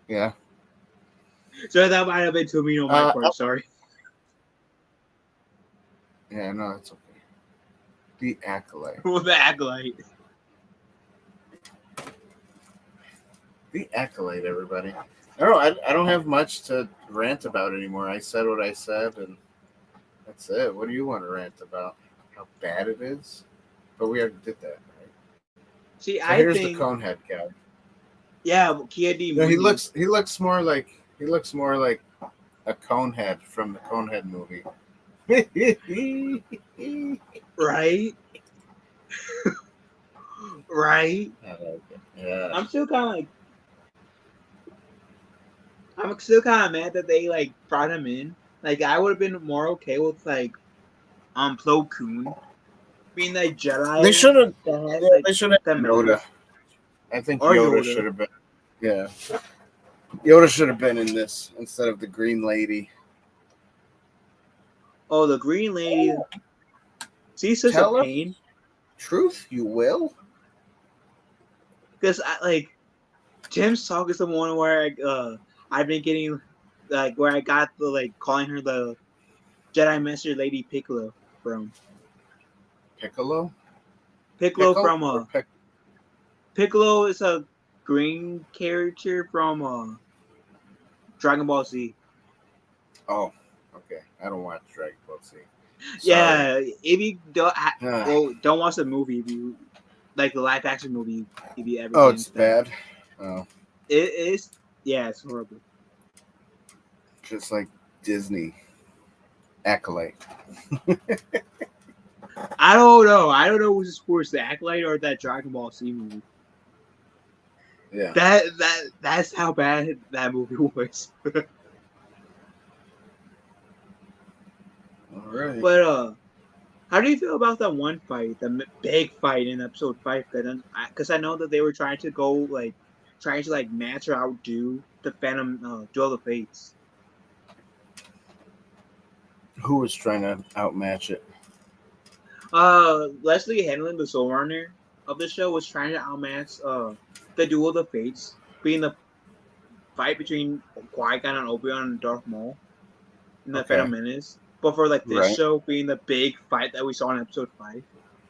Yeah. So that might have been too mean on my part. Sorry. Yeah, no, it's okay. The Acolyte. The Acolyte. The Acolyte, everybody. I don't have much to rant about anymore. I said what I said, and that's it. What do you want to rant about? How bad it is? But we already did that, right? See, So I here's think the Conehead guy. yeah, Kia D. No, he looks more like a Conehead from the Conehead movie. right, right. I like it. Yeah. I'm still kind of mad that they like brought him in. Like I would have been more okay with like Plo Koon being like Jedi. They should have. That has, Yeah, like, they should have the Yoda. mask. I think Or Yoda Yoda. should have been. Yeah. Yoda should have been in this instead of the Green Lady. Oh, the Green Lady. See, such Tell a her. pain. Truth, you will. Because I like Tim's talk is the one where I've been getting like where I got the like calling her the Jedi Master Lady Piccolo from. Piccolo. Piccolo Pickle from or Piccolo is a green character from Dragon Ball Z. Oh, okay. I don't watch Dragon Ball Z. Yeah, if you don't Ah. don't watch the movie, if you like the live action movie, if you ever Oh, get it's into that. bad. Oh, It is. Yeah, it's horrible. just like Disney. Acolyte. I don't know. I don't know which is worse, the Acolyte or that Dragon Ball Z movie. Yeah. That's how bad that movie was. All right. But how do you feel about that one fight, the big fight in episode 5? Because I know that they were trying to match or outdo the Phantom Duel of the Fates. Who was trying to outmatch it? Leslie Hanlon, the showrunner of the show, was trying to outmatch the Duel of the Fates, being the fight between Qui-Gon and Obi-Wan and Darth Maul in the Phantom Menace. But for like this show being the big fight that we saw in episode 5,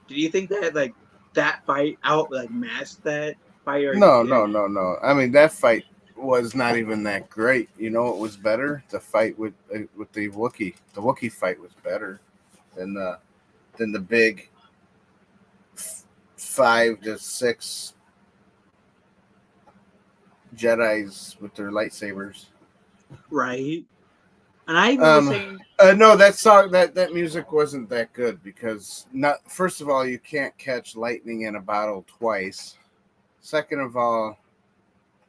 did you think that like that fight matched that fight? Or No. I mean, that fight was not even that great. You know, it was better. The fight with the Wookiee. The Wookiee fight was better than the big 5 to 6 Jedis with their lightsabers. Right. And I was saying, no, that song, that music wasn't that good because first of all, you can't catch lightning in a bottle twice. Second of all,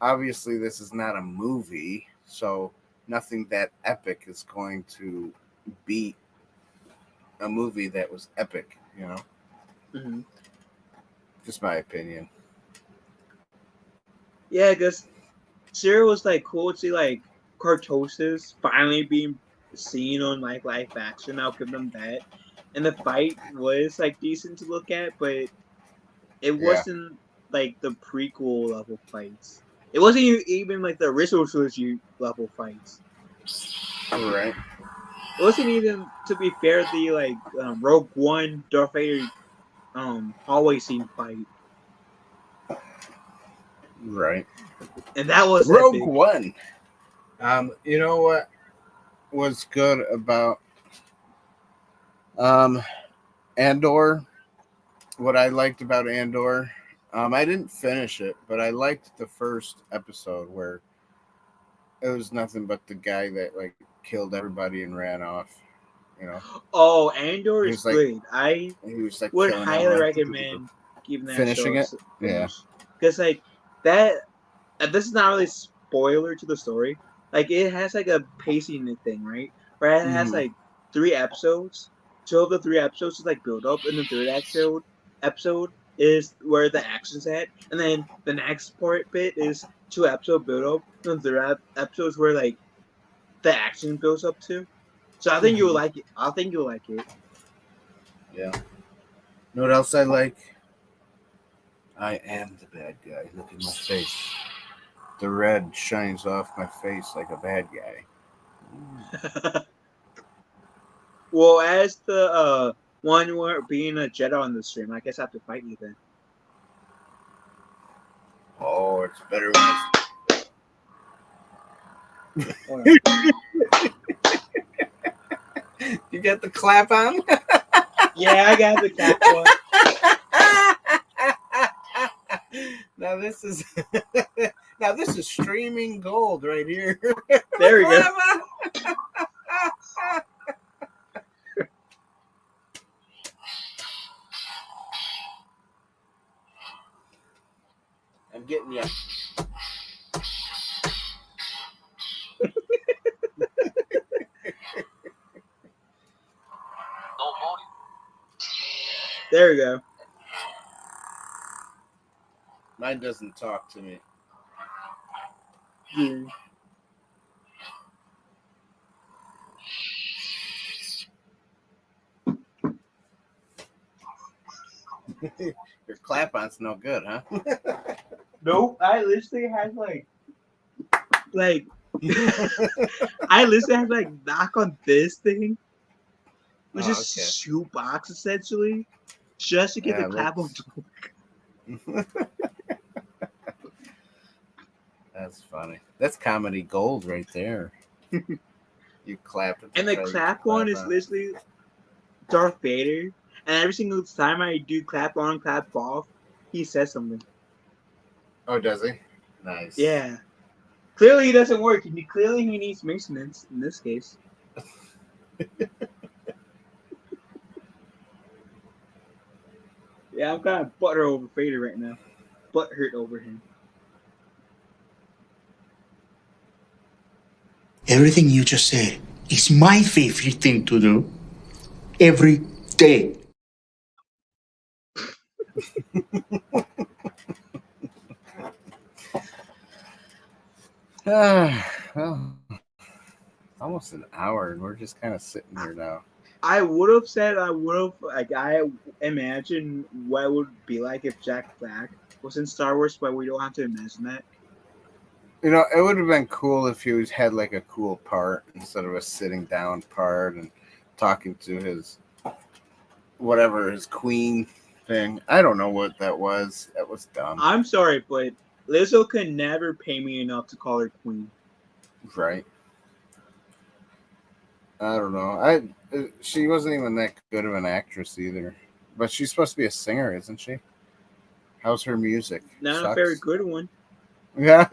obviously this is not a movie, so nothing that epic is going to beat a movie that was epic, you know. mm-hmm. Just my opinion. Yeah, because Sarah was like cool to see like Cortosis finally being seen on like live action. I'll give them that. And the fight was like decent to look at, but it wasn't like the prequel level fights. It wasn't even like the original trilogy level fights. All right. It wasn't even, to be fair, the like Rogue One Darth Vader hallway scene fight. Right. And that was Rogue epic. One. You know what was good about Andor? What I liked about Andor, I didn't finish it, but I liked the first episode where it was nothing but the guy that like killed everybody and ran off. You know. Oh, Andor is like, good. He was like would killing highly everyone. recommend giving that Finishing show it. Yeah. Because like that, this is not really spoiler to the story. Like it has like a pacing thing, right? Where it has like 3 episodes. 2 of the 3 episodes is like build up, and the third episode is where the action's at, and then the next bit is 2 episode build up, and the episodes where like the action builds up to. So I think you'll like it. I think you'll like it. Yeah. Know what else I like? I am the bad guy. Look at my face. The red shines off my face like a bad guy. Well, as the one where being a Jedi on the stream, I guess I have to fight you then. Oh, it's better when it's... Hold on. You got the clap on? Yeah, I got the cap one. Now this is streaming gold right here. There we go. I'm getting you. There we go. Mine doesn't talk to me. Yeah. Your clap on's no good, huh? Nope, I literally had I literally had like knock on this thing, which Oh, is okay. shoebox essentially, just to get Yeah, the clap on. That's funny. That's comedy gold right there. You clap it. And the clap one is literally Darth Vader, and every single time I do clap on, clap off, he says something. Oh, does he? Nice. Yeah. Clearly, he doesn't work. Clearly, he needs maintenance in this case. Yeah, I'm kind of butter over Vader right now. Butt hurt over him. Everything you just said is my favorite thing to do every day. Well, almost an hour, and we're just kind of sitting here now. I would have said I imagine what it would be like if Jack Black was in Star Wars, but we don't have to imagine that. You know, it would have been cool if he had like a cool part instead of a sitting down part and talking to his his queen thing. I don't know what that was. That was dumb. I'm sorry, but Lizzo can never pay me enough to call her queen. Right. I don't know. She wasn't even that good of an actress either. But she's supposed to be a singer, isn't she? How's her music? Not Sucks. a very good one. Yeah.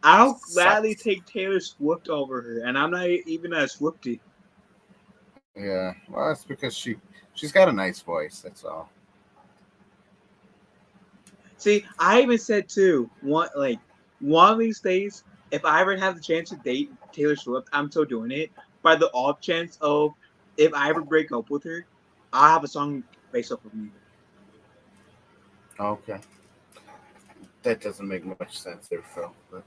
I'll gladly take Taylor Swift over her, and I'm not even a Swiftie. Yeah. Well, that's because she's got a nice voice. That's all. See, I even said too, one of these days, if I ever have the chance to date Taylor Swift, I'm still doing it. By the off chance of if I ever break up with her, I'll have a song based off of me. Okay. That doesn't make much sense there, Phil. But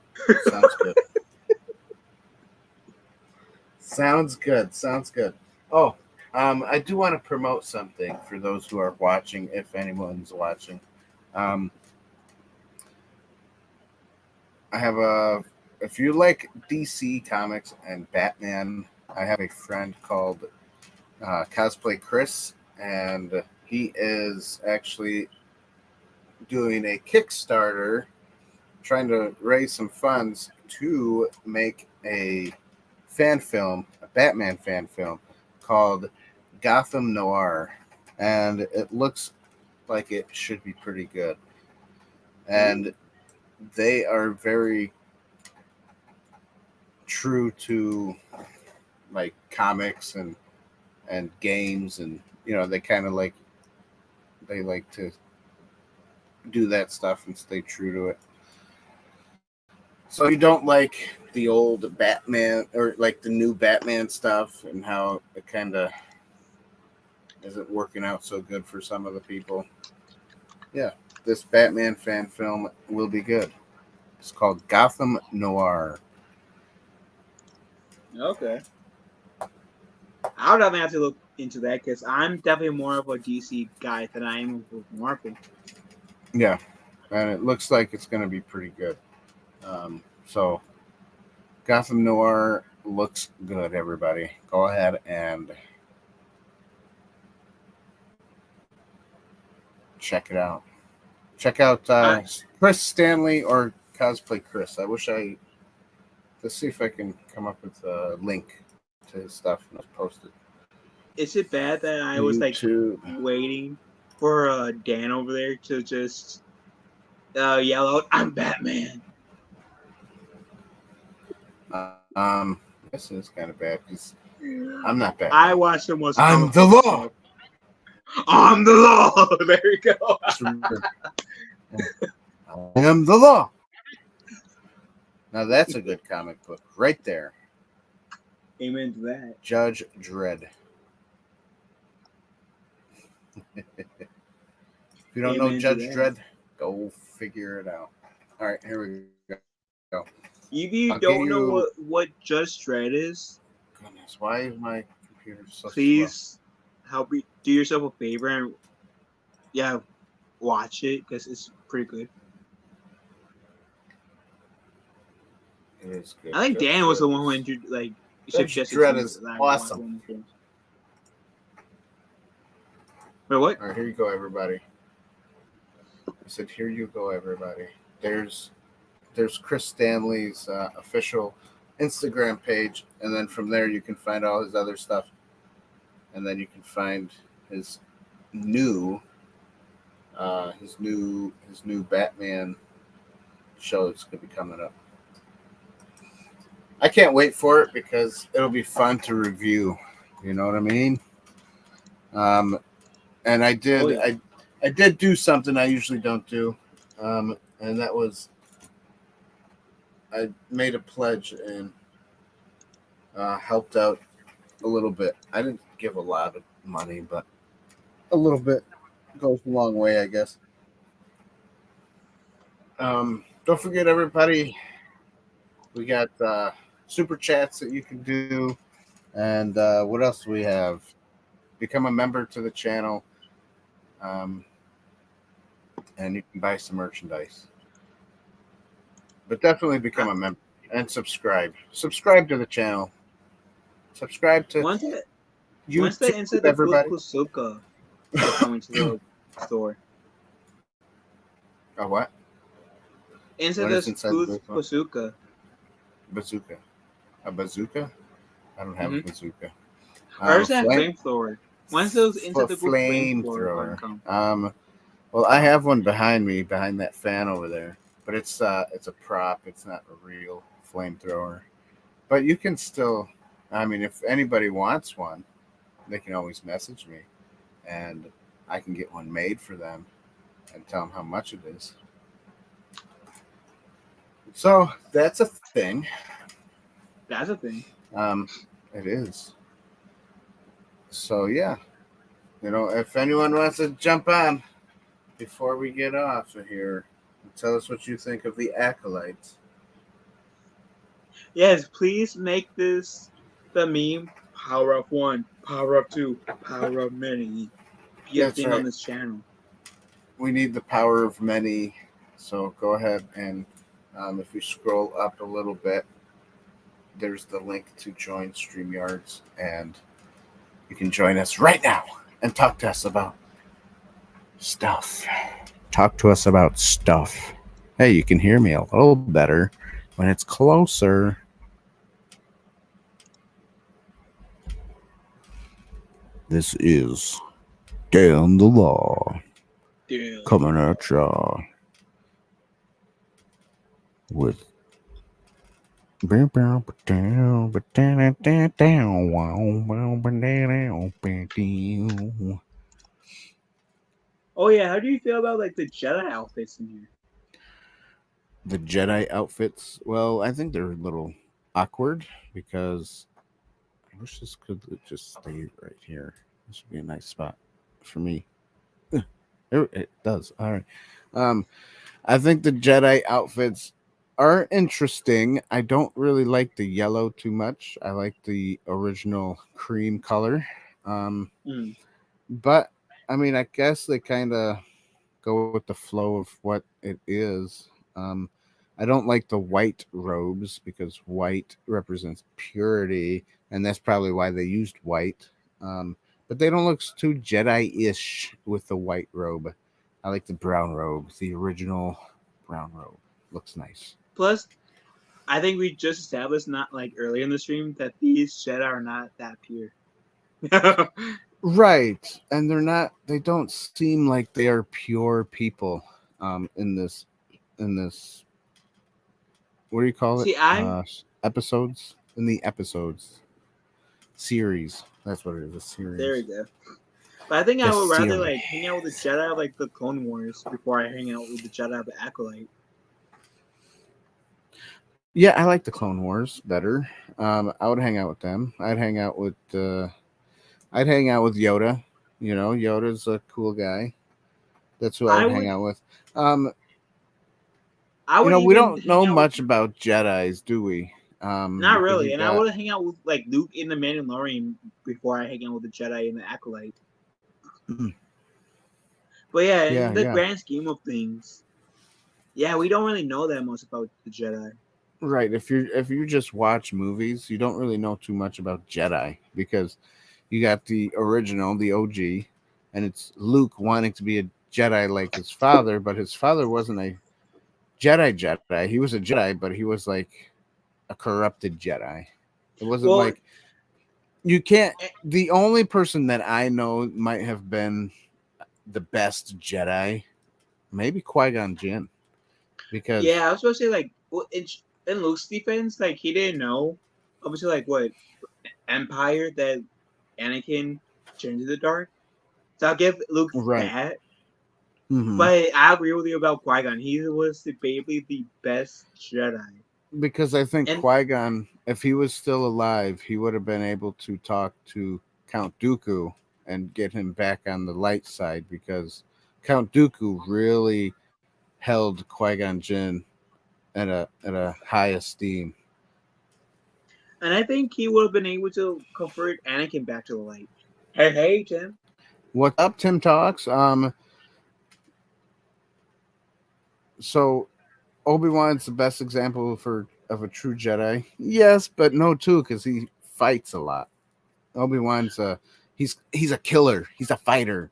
sounds good. Sounds good. Oh, I do want to promote something for those who are watching, if anyone's watching. I have if you like DC comics and Batman, I have a friend called Cosplay Chris, and he is actually doing a Kickstarter trying to raise some funds to make a fan film, a Batman fan film called Gotham Noir, and it looks like it should be pretty good. And they are very true to like comics and games, and you know, they like to do that stuff and stay true to it. So if you don't like the old Batman or like the new Batman stuff and how it kind of isn't working out so good for some of the people. Yeah, this Batman fan film will be good. It's called Gotham Noir. Okay. I would definitely have to look into that because I'm definitely more of a DC guy than I am with Marvel. Yeah, and it looks like it's going to be pretty good. So, Gotham Noir looks good, everybody. Go ahead and check it out. Check out Chris Stanley or Cosplay Chris. I wish let's see if I can come up with a link to his stuff and post it. Is it bad that I was like waiting for Dan over there to just yell out, "I'm Batman"? This is kind of bad because I'm not Batman. I watched him once. I'm the law. I'm the law. There we go. I am the law. Now that's a good comic book right there. Amen to that. Judge Dredd. If you don't know Judge Dredd, go figure it out. All right, here we go. If you don't know what Judge Dredd is, goodness, why is my computer so please help me do yourself a favor and watch it because it's pretty good. It is good. I think Dan was the one who suggested Dredd is awesome. Wait, what? All right, here you go, everybody. I said, here you go, everybody. There's Chris Stanley's official Instagram page, and then from there you can find all his other stuff, and then you can find his new Batman show that's going to be coming up. I can't wait for it because it'll be fun to review. You know what I mean? And I did I did do something I usually don't do, and that was I made a pledge and helped out a little bit. I didn't give a lot of money, but a little bit goes a long way, I guess. Don't forget, everybody, we got super chats that you can do, and what else do we have? Become a member to the channel, and you can buy some merchandise. But definitely become a member and subscribe. Subscribe to the channel. Subscribe to YouTube, once the Inside the Bazooka coming to the store. A what? Inside the Bazooka. Bazooka. A bazooka? I don't have a bazooka. Or is that flamethrower? When's those Inside the flamethrower? Well, I have one behind me, behind that fan over there. But it's a prop. It's not a real flamethrower. But you can still, I mean, if anybody wants one, they can always message me, and I can get one made for them and tell them how much it is. So that's a thing. That's a thing. It is. So yeah, if anyone wants to jump on before we get off of here, tell us what you think of the Acolyte. Yes, please make this the meme. Power up 1, power up 2, power up many. Be a thing on this channel. We need the power of many. So go ahead and if we scroll up a little bit, there's the link to join StreamYards, and you can join us right now and talk to us about stuff. Talk to us about stuff. Hey, you can hear me a little better when it's closer. This is Dan the Law coming at ya with Oh yeah, how do you feel about the Jedi outfits in here? The Jedi outfits? Well, I think they're a little awkward because I wish this could just stay right here. This would be a nice spot for me. It does. All right. Um, I think the Jedi outfits are interesting. I don't really like the yellow too much. I like the original cream color. Um, Mm. but I mean, I guess they kind of go with the flow of what it is. Um, I don't like the white robes because white represents purity, and that's probably why they used white. But they don't look too Jedi-ish with the white robe. I like the brown robe, the original brown robe. Looks nice. Plus, I think we just established not like earlier in the stream that these Jedi are not that pure. Right, and they're not. They don't seem like they are pure people. In this, what do you call it? See, I Episodes in the episodes series. That's what it is. A there we series. go. But I think The I would rather series. like hang out with the Jedi of like the Clone Wars before I hang out with the Jedi of the Acolyte. Yeah, I like the Clone Wars better. I would hang out with them. I'd hang out with Yoda. You know, Yoda's a cool guy. That's who I I would hang would out with. Um, I would we even don't know hang out with much about Jedi's, do we? not Because really, you and I got would hang out with like Luke in the Mandalorian before I hang out with the Jedi in the Acolyte. But yeah, in the yeah. grand scheme of things, yeah, we don't really know that much about the Jedi. Right. If you just watch movies, you don't really know too much about Jedi because you got the original, the OG, and it's Luke wanting to be a Jedi like his father, but his father wasn't a Jedi. He was a Jedi, but he was like a corrupted Jedi. It wasn't Well, like you can't. eh, The only person that I know might have been the best Jedi, maybe Qui-Gon Jinn, because yeah, I was supposed to say like in Luke's defense, like he didn't know. Obviously, like what Empire that Anakin turned to the dark. So I'll give Luke right. that. Hmm. But I agree with you about Qui Gon. He was debatably the best Jedi. Because I think And Qui Gon, if he was still alive, he would have been able to talk to Count Dooku and get him back on the light side. Because Count Dooku really held Qui Gon Jinn at a high esteem. I think he would have been able to convert Anakin back to the light. Hey, Tim. What's up, Tim Talks? So Obi-Wan's the best example of a true Jedi. Yes, but no too, because he fights a lot. Obi-Wan's he's a killer. He's a fighter.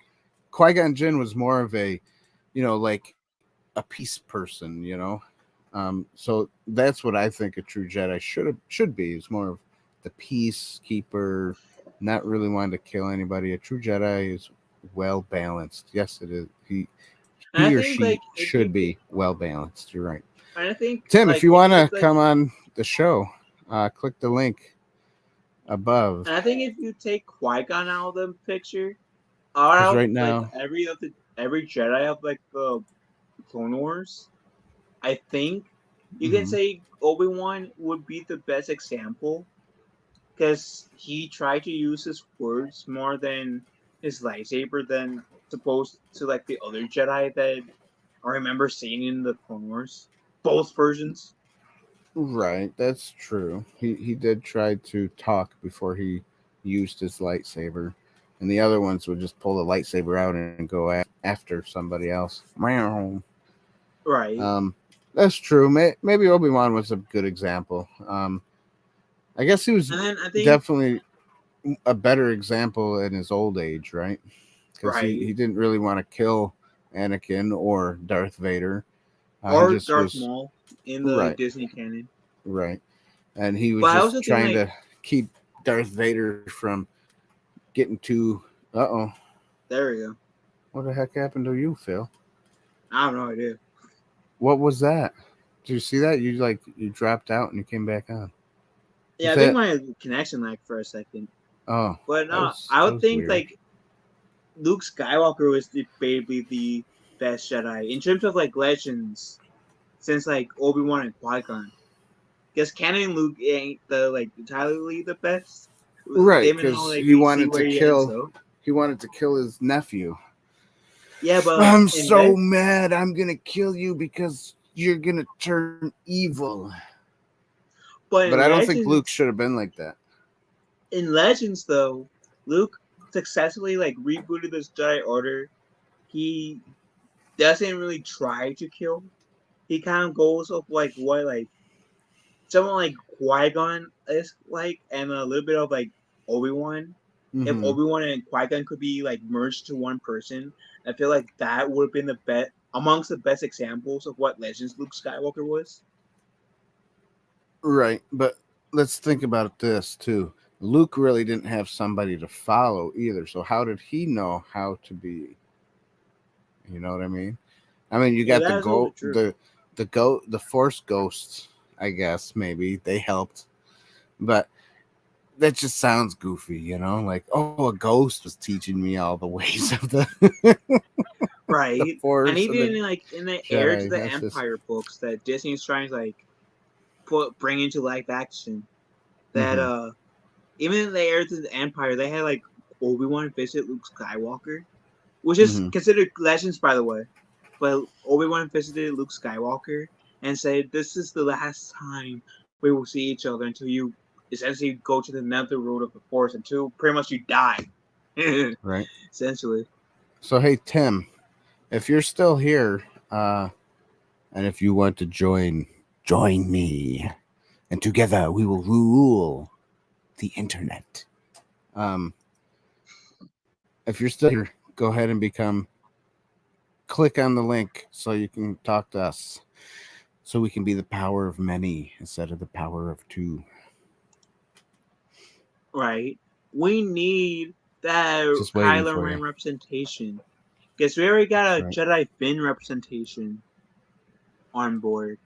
Qui-Gon Jinn was more of a, like a peace person. So that's what I think a true Jedi should be. Is more of the peacekeeper, not really wanting to kill anybody. A true Jedi is well balanced. Yes, it is. And I He or think she like if you should be well balanced. You're right. and I think Tim, if like you if want you to like come on the show, click the link above. and I think if you take Qui Gon out of the picture, out Because of right like now, every Jedi of like the Clone Wars, I think you can mhm, say Obi-Wan would be the best example because he tried to use his words more than his lightsaber than supposed to like the other Jedi that I remember seeing in the Clone Wars. Both versions. right, that's true. He did try to talk before he used his lightsaber, and the other ones would just pull the lightsaber out and go after somebody else. Meow. Right. Um, that's true. Maybe Obi-Wan was a good example. I guess he was And then I think definitely a better example in his old age, right? Because he right. didn't really want to kill Anakin or Darth Vader. He Or just Darth was Maul in the right, Disney canon. right, and he was But I just also think trying like to keep Darth Vader from getting too. Uh-oh, there we go. what the heck happened to you, Phil? I have no idea. What was that? Did you see that? You dropped out and you came back on. Yeah, Was I think that? my connection lagged for a second. Oh, But that no, was I that would was think weird. like Luke Skywalker was debatably the best Jedi in terms of like legends, since like Obi-Wan and Qui-Gon. Because canon Luke ain't the like entirely the best. Right, Even though because like he we see wanted where to he ends kill. up. He wanted to kill his nephew. Yeah, but I'm so mad. I'm gonna kill you because you're gonna turn evil. but But in I don't think Luke Legends, should have been like that. though, Luke successfully like rebooted this Jedi Order. He doesn't really try to kill. He kind of goes off like what like someone like Qui-Gon is like, and a little bit of like Obi-Wan. If Mhm. Obi-Wan and Qui-Gon could be like merged to one person, I feel like that would have been the best amongst the best examples of what Legends Luke Skywalker was. Right, but let's think about this too. Luke really didn't have somebody to follow either. So how did he know how to be? You know what I mean? I mean, you Yeah, got that is also true. the Force ghosts. I guess maybe they helped, but that just sounds goofy, you know? Like, oh, a ghost was teaching me all the ways of the Right. And Force and even the like in the Heir to Jedi. the That's just Empire books that Disney's trying to like bring into live action, that mhm. even in the Heir to the Empire, they had like Obi-Wan visit Luke Skywalker, which is Mhm. considered Legends, by the way. But Obi-Wan visited Luke Skywalker and said, "This is the last time we will see each other until you essentially go to the nether road of the Force until pretty much you die." Right. Essentially, So hey Tim, if you're still here, and if you want to join me, and together we will rule the internet. Um, if you're still here, go ahead and click on the link so you can talk to us, so we can be the power of many instead of the power of two. right? We need that Just waiting Kylo for Ren you. representation. Guess we already got That's a right. Jedi Finn representation on board.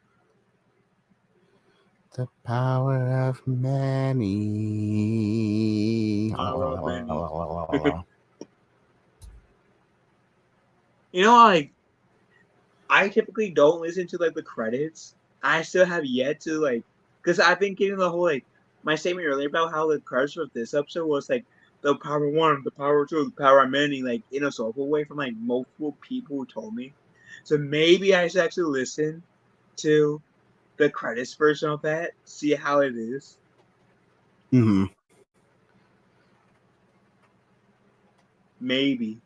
The power of many. Power of many. You know, like I typically don't listen to like the credits. I still have yet to like, because I've been getting the whole like my statement earlier about how the credits of this episode was like the power one, the power two, the power of many, like in a soulful way from like multiple people who told me. So maybe I should actually listen to the credits version of that, see how it is. Mm-hmm. Maybe.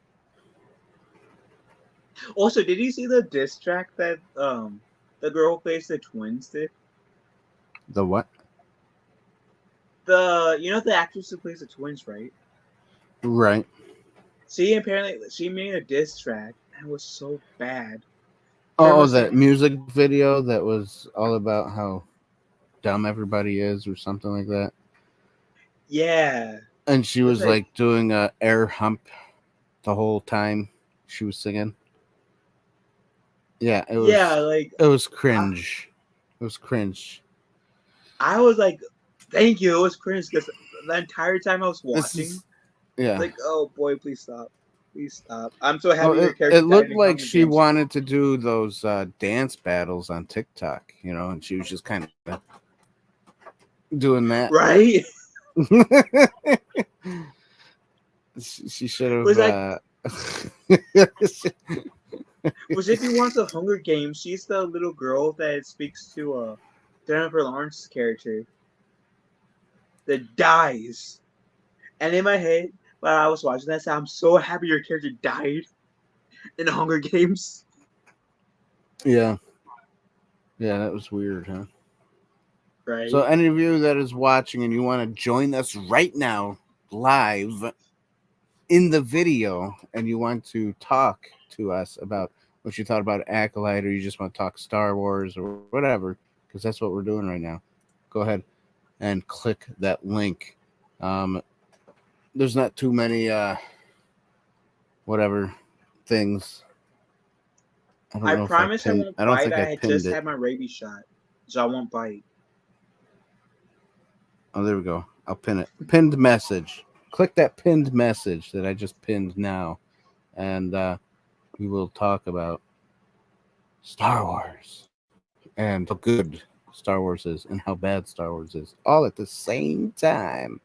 Also, did you see the diss track that the girl who plays the twins did? The what? The actress who plays the twins, right? Right. Apparently she made a diss track and it was so bad. Oh, Premise that like, music video that was all about how dumb everybody is or something like that. yeah. And she It's was like, like doing a air hump the whole time she was singing. Yeah, yeah, like it was cringe. It was cringe. I was like, thank you, it was cringe because the entire time I was This watching, is yeah. like, oh boy, please stop. Please stop. I'm so Oh, happy your it character died looked in like Hunger she Games. wanted to do those dance battles on TikTok, you know, and she was just kind of doing that. Right? She should have. Was like was if you watch the Hunger Games, she's the little girl that speaks to Jennifer Lawrence's character that dies. And in my head, while I was watching that, I said, I'm so happy your character died in the Hunger Games. Yeah, yeah, that was weird, huh? Right? So, any of you that is watching and you want to join us right now, live in the video, and you want to talk to us about what you thought about Acolyte, or you just want to talk Star Wars or whatever, because that's what we're doing right now, go ahead and click that link. There's not too many whatever things. I don't I know if I promise I pinned. won't I don't bite. think I I had pinned just it. had my rabies shot, so I won't bite. Oh, there we go. I'll pin it. Pinned message. Click that pinned message that I just pinned now, and we will talk about Star Wars and how good Star Wars is and how bad Star Wars is, all at the same time.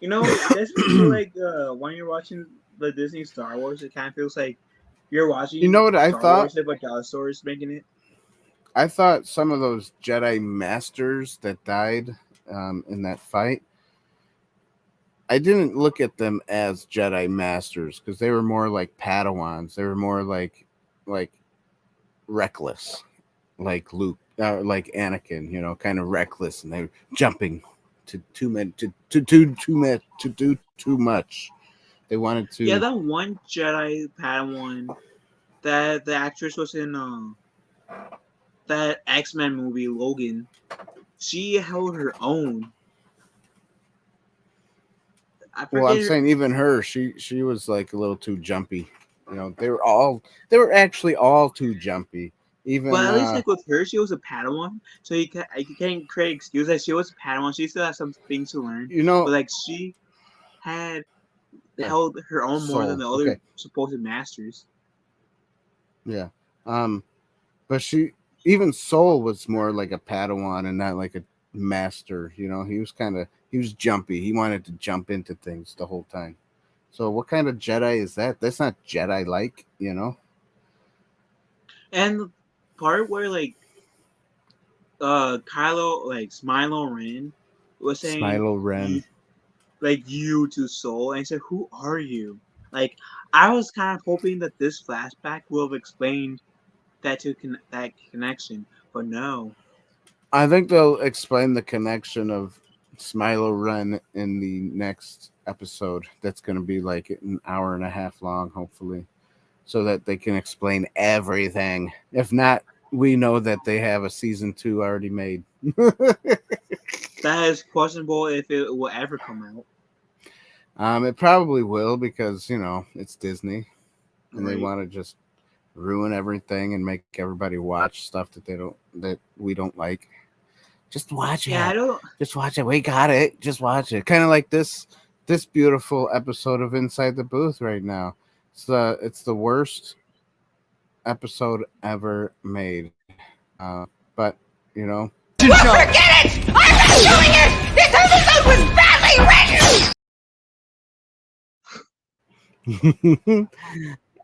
You know, it doesn't feel like when you're watching the Disney Star Wars, it kind of feels like you're You know watching what I Star thought? Wars, but dinosaurs making it. I thought some of those Jedi Masters that died in that fight, I didn't look at them as Jedi Masters because they were more like Padawans. They were more like reckless, like Luke, like Anakin. You know, kind of reckless, and they were jumping to do too much. They wanted Yeah, to. that one Jedi Padawan that the actress was in that X-Men movie Logan. She held her own. I Well, I'm forget her, saying even her, she was like a little too jumpy. You know, they were actually all too jumpy. but Even at least like with her, she was a Padawan, so you can't create excuse that she was a Padawan. She still has some things to learn, you know, but like she had okay, held her own more than Soul. the Okay, other supposed masters. yeah. Um, but even Soul was more like a Padawan and not like a master. You know, he was jumpy. He wanted to jump into things the whole time. So what kind of Jedi is that? That's not Jedi like. You know, And the part where like Kylo like Smilo Ren was saying Smilo Ren. you like you to Soul, and he said, "Who are you?" Like I was kind of hoping that this flashback will have explained that connection, but no. I think they'll explain the connection of Smilo Ren in the next episode. That's going to be like an hour and a half long, hopefully, so that they can explain everything. If not, we know that they have a season 2 already made. That is questionable if it will ever come out. It probably will because it's Disney and they Right? want to just ruin everything and make everybody watch stuff that we don't like. Just watch Yeah, I it. don't. Just watch it. We got it. Just watch it. Kind of like this beautiful episode of Inside the Booth right now. It's the worst episode ever made. But you know, Forget it! I'm not doing it! This episode was badly written!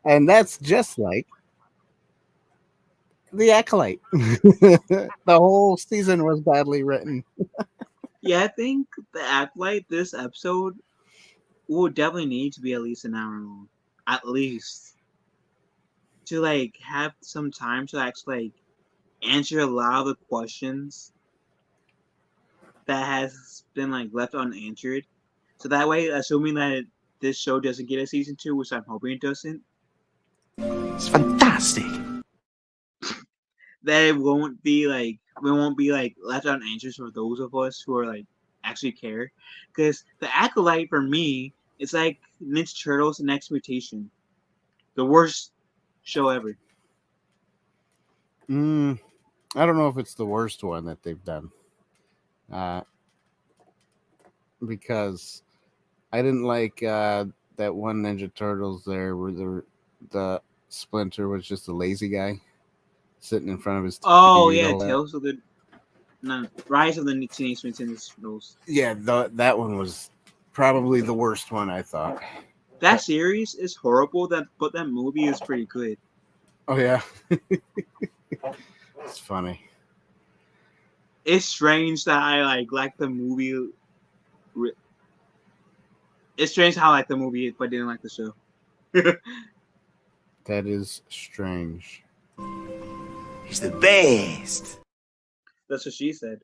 and that's just like the Acolyte. The whole season was badly written. Yeah, I think the act like this episode will definitely need to be at least an hour long, at least to like have some time to actually like answer a lot of the questions that has been like left unanswered. So that way, assuming that this show doesn't get a season 2, which I'm hoping it doesn't, It's fantastic. that it won't be like we won't be like left unanswered for those of us who are like actually care. Because the Acolyte for me, it's like Ninja Turtles: The Next Mutation, the worst show ever. I don't know if it's the worst one that they've done. Uh, because I didn't like that one Ninja Turtles there where the Splinter was just a lazy guy sitting in front of his Oh TV. yeah, Tales of the no, Rise of the Teenage Mutant Ninja Turtles. Yeah, that one was probably the worst one, I thought. That series is horrible. But that movie is pretty good. Oh yeah, it's funny. It's strange that I like the movie. It's strange how I like the movie but didn't like the show. That is strange. He's the best. That's what she said.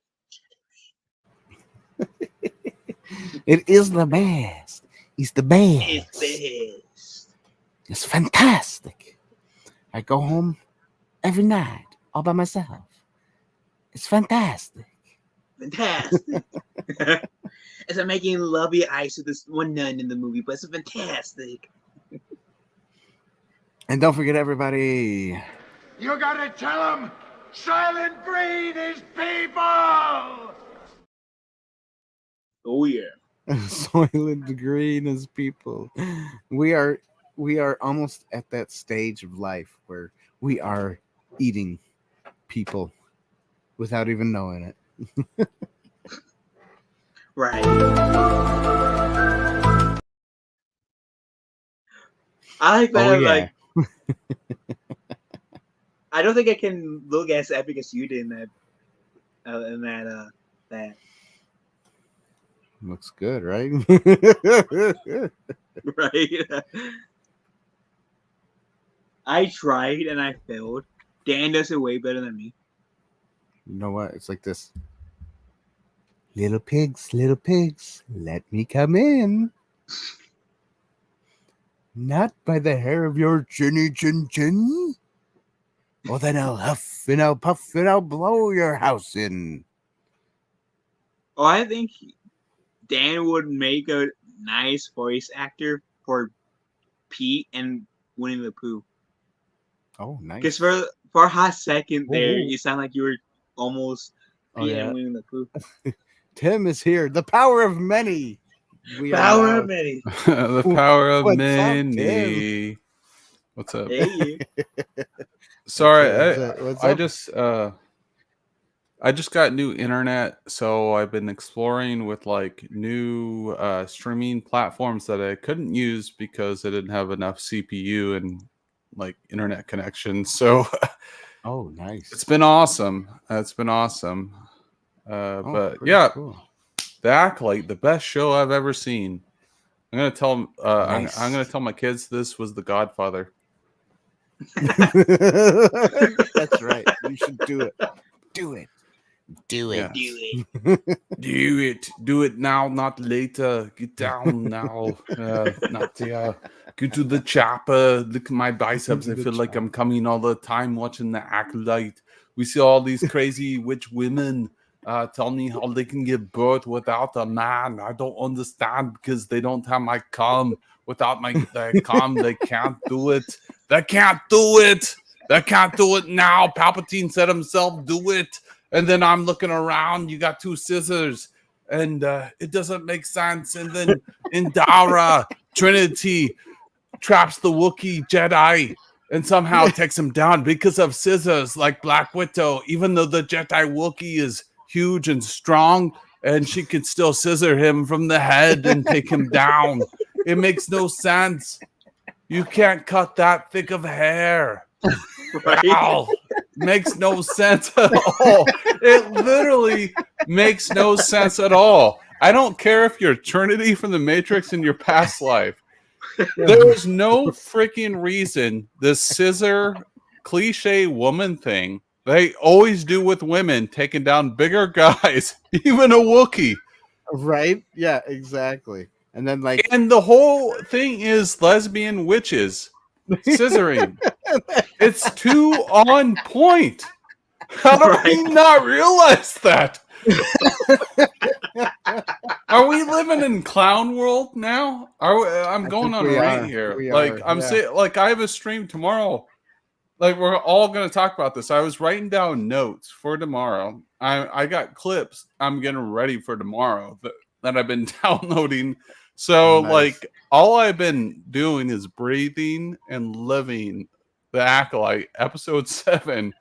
It is the best. It's the best. It's best. It's fantastic. I go home every night all by myself. It's fantastic. Fantastic. It's like making lovey eyes with this one nun in the movie, but it's fantastic. And don't forget, everybody. You gotta tell him Silent Breed is people! Oh yeah. Soylent Green as people. We are almost at that stage of life where we are eating people without even knowing it. Right. I like that. Oh yeah. Like, I don't think I can look as epic as you did in that. That Looks good, right? right. I tried and I failed. Dan does it way better than me. You know what? It's like this. Little pigs, let me come in. Not by the hair of your chinny chin chin. Well, then I'll huff and I'll puff and I'll blow your house in. Oh, I think Dan would make a nice voice actor for Pete and Winnie the Pooh. Oh, nice. Because for a hot second there, Ooh. you sound like you were almost Oh, Pete yeah. and Winnie the Pooh. Tim is here. The power of many. We Power are of many. The power of What's up, many. What's up? Hey, Sorry, What's I up? just got new internet, so I've been exploring with like new streaming platforms that I couldn't use because I didn't have enough CPU and like internet connection. So Oh, nice. it's been awesome. But Pretty yeah, cool. The Acolyte, the best show I've ever seen. I'm gonna tell them. Nice. I'm gonna tell my kids this was The Godfather. That's right. You should do it. Do it. Do it. Yeah. do it. Do it. Do it now, not later. Get down now. Not there. Go to the chopper. Look at my biceps. I feel like I'm coming all the time watching The Acolyte. We see all these crazy witch women tell me how they can give birth without a man. I don't understand because they don't have my cum. Without their cum, they can't do it. They can't do it. They can't do it now. Palpatine said himself, do it. And then I'm looking around, you got two scissors, and it doesn't make sense. And then Indara, Trinity, traps the Wookiee Jedi and somehow takes him down because of scissors like Black Widow, even though the Jedi Wookiee is huge and strong, and she can still scissor him from the head and take him down. It makes no sense. You can't cut that thick of hair. Right? Ow. Makes no sense at all. It literally makes no sense at all. I don't care if you're Trinity from the Matrix in your past life. There is no freaking reason this scissor cliche woman thing they always do with women taking down bigger guys, even a Wookiee. Right? Yeah, exactly. And then And the whole thing is lesbian witches scissoring. It's too on point. How do we not realize that? Are we living in clown world now? I'm going on right here. Like I have a stream tomorrow. Like we're all going to talk about this. I was writing down notes for tomorrow. I got clips I'm getting ready for tomorrow that I've been downloading. So like all I've been doing is breathing and living The Acolyte episode 7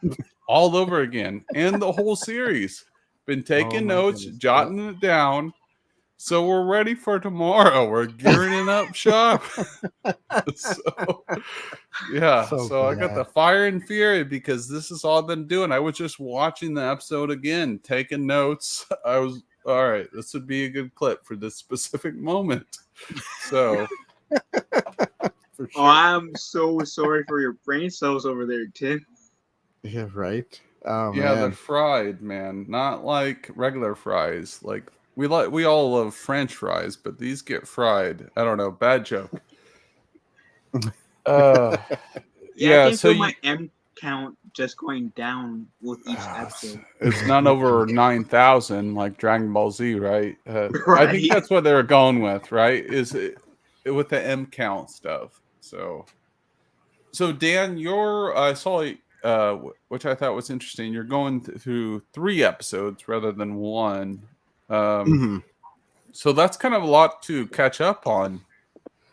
all over again and the whole series. Been taking notes, jotting it down. So we're ready for tomorrow. We're gearing it up shop. So I got the fire and fury because this is all I've been doing. I was just watching the episode again, taking notes. I was all right. This would be a good clip for this specific moment. So, sure. Oh, I'm so sorry for your brain cells over there, Tim. Yeah, right. Oh, yeah, man. they're fried, man. Not like regular fries. Like we all love French fries, but these get fried. I don't know. Bad joke. I can so feel my M count just going down with each episode. It's not over 9,000 like Dragon Ball Z, right? I think that's what they're going with, right? Is it with the M count stuff? So Dan, I saw which I thought was interesting. You're going through 3 episodes rather than 1. So that's kind of a lot to catch up on,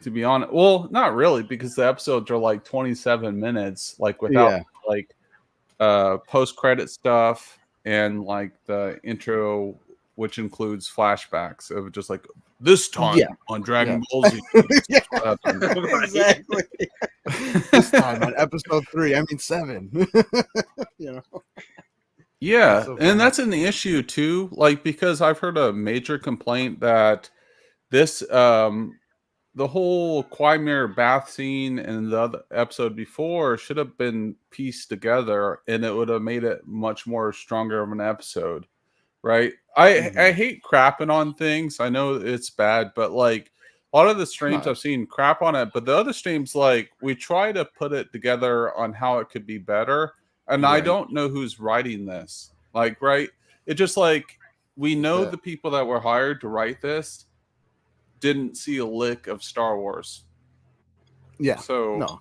to be honest. Well, not really, because the episodes are like 27 minutes, like without like post-credit stuff and like the intro which includes flashbacks of just like this time on Dragon Ball Z. Exactly. This time on episode 3, I mean 7. You know. Yeah, so and that's an issue too. Like because I've heard a major complaint that this the whole Quagmire bath scene and the other episode before should have been pieced together, and it would have made it much more stronger of an episode, right? I hate crapping on things. I know it's bad, but like a lot of the streams I've seen crap on it, but the other streams like we try to put it together on how it could be better, and I don't know who's writing this. Like, right? It just like we know the people that were hired to write this didn't see a lick of Star Wars. Yeah. So no,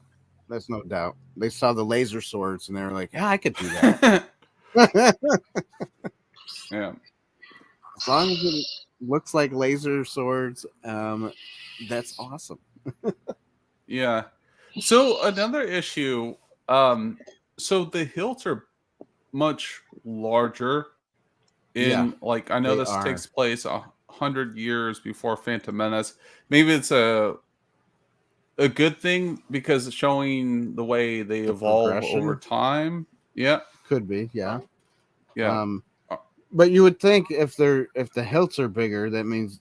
that's no doubt. They saw the laser swords and they were like, "Yeah, I could do that." Yeah. As long as it looks like laser swords, that's awesome. Yeah. So another issue, so the hilts are much larger in like I know this takes place 100 years before Phantom Menace. Maybe it's a good thing because it's showing the way they evolve over time. Yeah, could be. Yeah. But you would think if the hilts are bigger, that means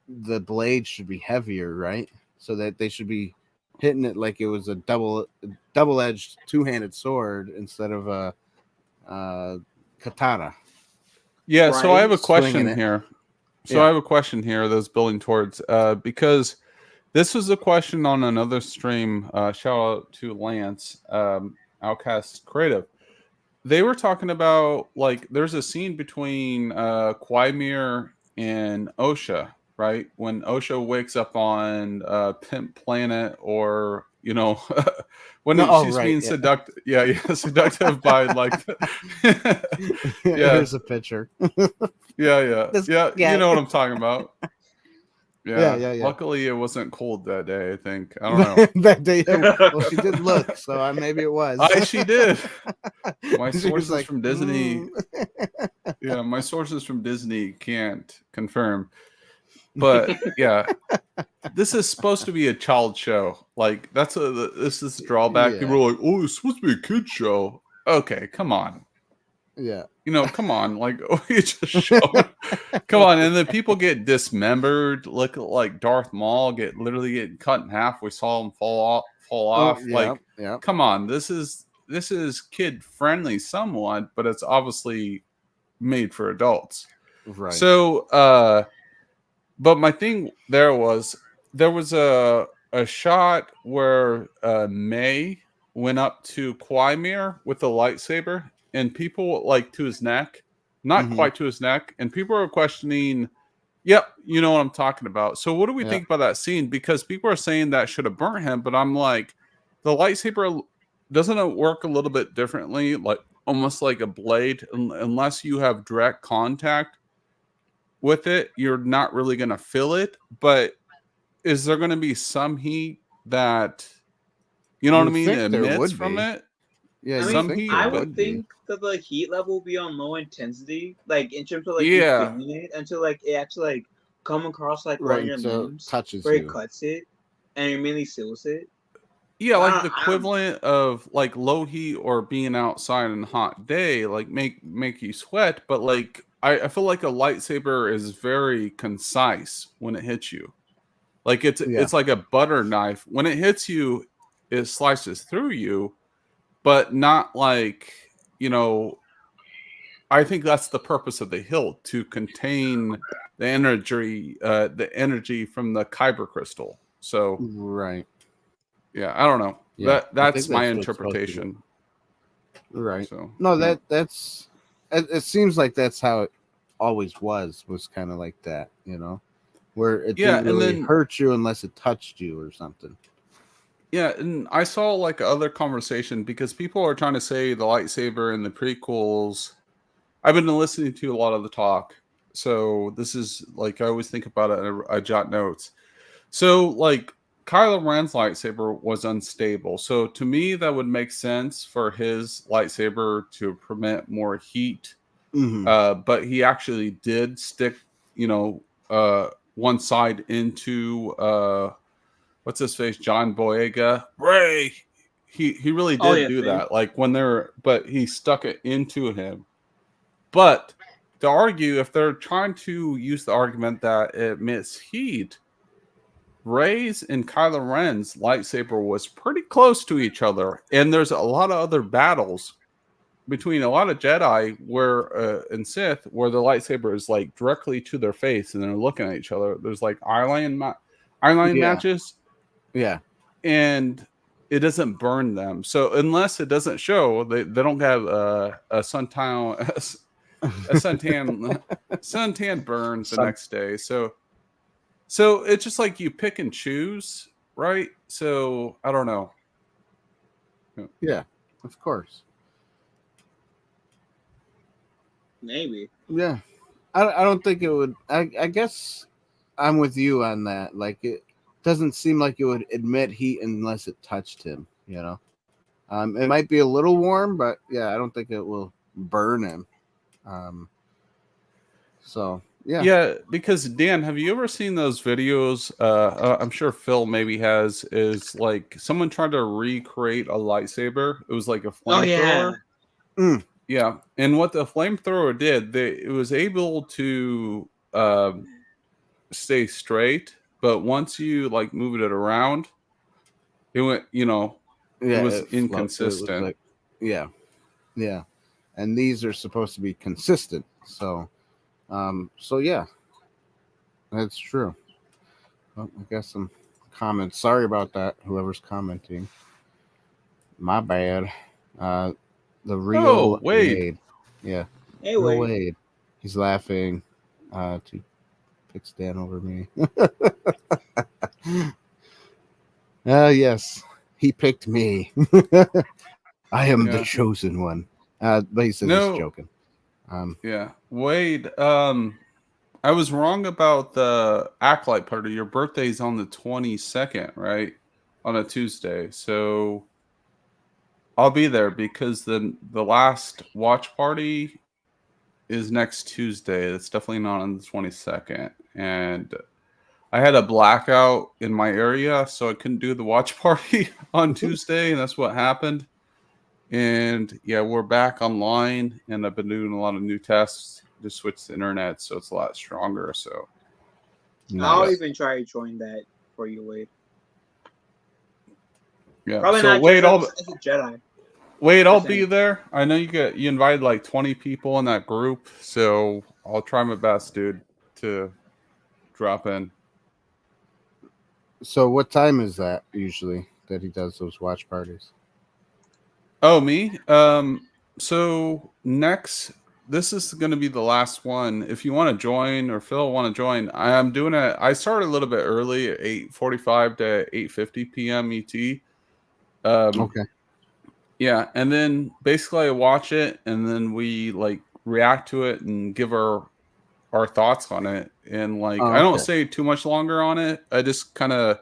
the blade should be heavier, right? So that they should be hitting it like it was a double-edged two-handed sword instead of a katana. Yeah. So I have a question here. I have a question here that's building towards because this was a question on another stream. Shout out to Lance, Outcast Creative. They were talking about like there's a scene between Quagmire and Osha, right? When Osha wakes up on Pimp Planet, or you know, when she's being seductive. Yeah, seductive by like. Here's a picture. Yeah. You know what I'm talking about. Yeah. Luckily, it wasn't cold that day. I think I don't know. That day, well, she did look, so maybe it was. She did. My sources from Disney. Yeah, my sources from Disney can't confirm. But yeah, this is supposed to be a child show. Like this is the drawback. Yeah. People are like, "Oh, it's supposed to be a kid show." Okay, come on. Yeah. You know, come on, like you just show. Come on, and then people get dismembered. Look like Darth Maul literally get cut in half. We saw him fall off. Come on, this is kid friendly somewhat, but it's obviously made for adults. Right. So, but my thing there was a shot where May went up to Quagmire with a lightsaber. And people like to his neck, not quite to his neck. And people are questioning, yep, you know what I'm talking about. So what do we think about that scene? Because people are saying that should have burnt him. But I'm like, the lightsaber, doesn't it work a little bit differently? Like almost like a blade, unless you have direct contact with it, you're not really going to feel it. But is there going to be some heat that, you know what I mean, emits from it? Yeah, I would think that the heat level will be on low intensity, like in terms of like feeling it until like it actually like come across like on your limbs, touches where it cuts it, and it mainly seals it. Yeah, like the equivalent of like low heat or being outside on a hot day, like make you sweat. But like I feel like a lightsaber is very concise when it hits you. Like it's like a butter knife. When it hits you, it slices through you. But not like, you know, I think that's the purpose of the hilt, to contain the energy from the kyber crystal. So right. Yeah, I don't know. Yeah, that's my interpretation. Right. So no, that's it seems like that's how it always was kind of like that, you know, where it didn't really hurt you unless it touched you or something. Yeah, and I saw like other conversation because people are trying to say the lightsaber in the prequels. I've been listening to a lot of the talk, so this is like I always think about it. I jot notes. So like Kylo Ren's lightsaber was unstable, so to me that would make sense for his lightsaber to permit more heat But he actually did stick, one side into what's his face, John Boyega, Ray. He really did do that. Like but he stuck it into him. But to argue, if they're trying to use the argument that it emits heat, Rey's and Kylo Ren's lightsaber was pretty close to each other, and there's a lot of other battles between a lot of Jedi and Sith where the lightsaber is like directly to their face and they're looking at each other. There's like eyeline matches, and it doesn't burn them. So unless it doesn't show, they don't have a suntan burn the next day. So it's just like you pick and choose, right? So I don't know. Yeah, of course. Maybe. Yeah. I don't think it would. I guess I'm with you on that. Like, it doesn't seem like it would emit heat unless it touched him, It might be a little warm, but yeah, I don't think it will burn him. So yeah. Yeah, because Dan, have you ever seen those videos? I'm sure Phil maybe has. Is like someone tried to recreate a lightsaber. It was like a flamethrower. Yeah, and what the flamethrower did, it was able to stay straight, but once you like moved it around, it went. It was inconsistent. Yeah, and these are supposed to be consistent. So yeah, that's true. Well, I got some comments. Sorry about that, whoever's commenting. My bad. The real Wade. Yeah. Hey, real Wade. Wade. He's laughing. To pick Stan over me. Yes. He picked me. I am the chosen one. But he says he's joking. Wade, I was wrong about the Acolyte party. Your birthday's on the 22nd, right? On a Tuesday. So I'll be there because the last watch party is next Tuesday. It's definitely not on the 22nd. And I had a blackout in my area, so I couldn't do the watch party on Tuesday, and that's what happened. And yeah, we're back online, and I've been doing a lot of new tests to switch the internet, so it's a lot stronger. So I'll even try to join that for you, Wade. Yeah, probably so not Wade, as a Jedi. Wade, I'll be there. I know you invited like 20 people in that group, so I'll try my best, dude, to drop in. So what time is that usually that he does those watch parties? Oh, me? So this is going to be the last one. If you want to join, or Phil want to join, I'm doing it. I started a little bit early at 8:45 to 8:50 p.m. ET. Okay. Yeah, and then basically I watch it, and then we like react to it and give our thoughts on it. And like I don't say too much longer on it. I just kind of,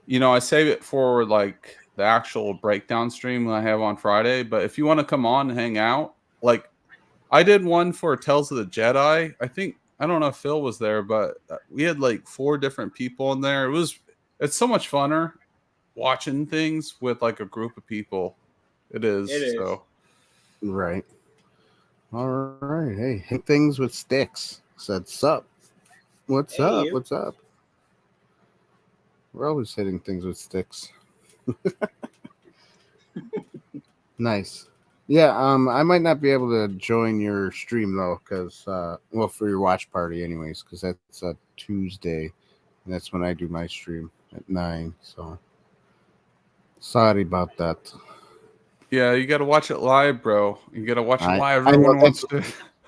I save it for like the actual breakdown stream I have on Friday. But if you want to come on and hang out, like I did one for Tales of the Jedi. I don't know if Phil was there, but we had like 4 different people in there. It's so much funner watching things with like a group of people. It is. So right. All right. Hey, hit things with sticks. Said sup. What's up? What's up? We're always hitting things with sticks. Nice. Yeah, I might not be able to join your stream though, because for your watch party anyways, because that's a Tuesday, and that's when I do my stream at 9. So sorry about that. Yeah, you got to watch it live, bro. You got to watch it live. Everyone wants to.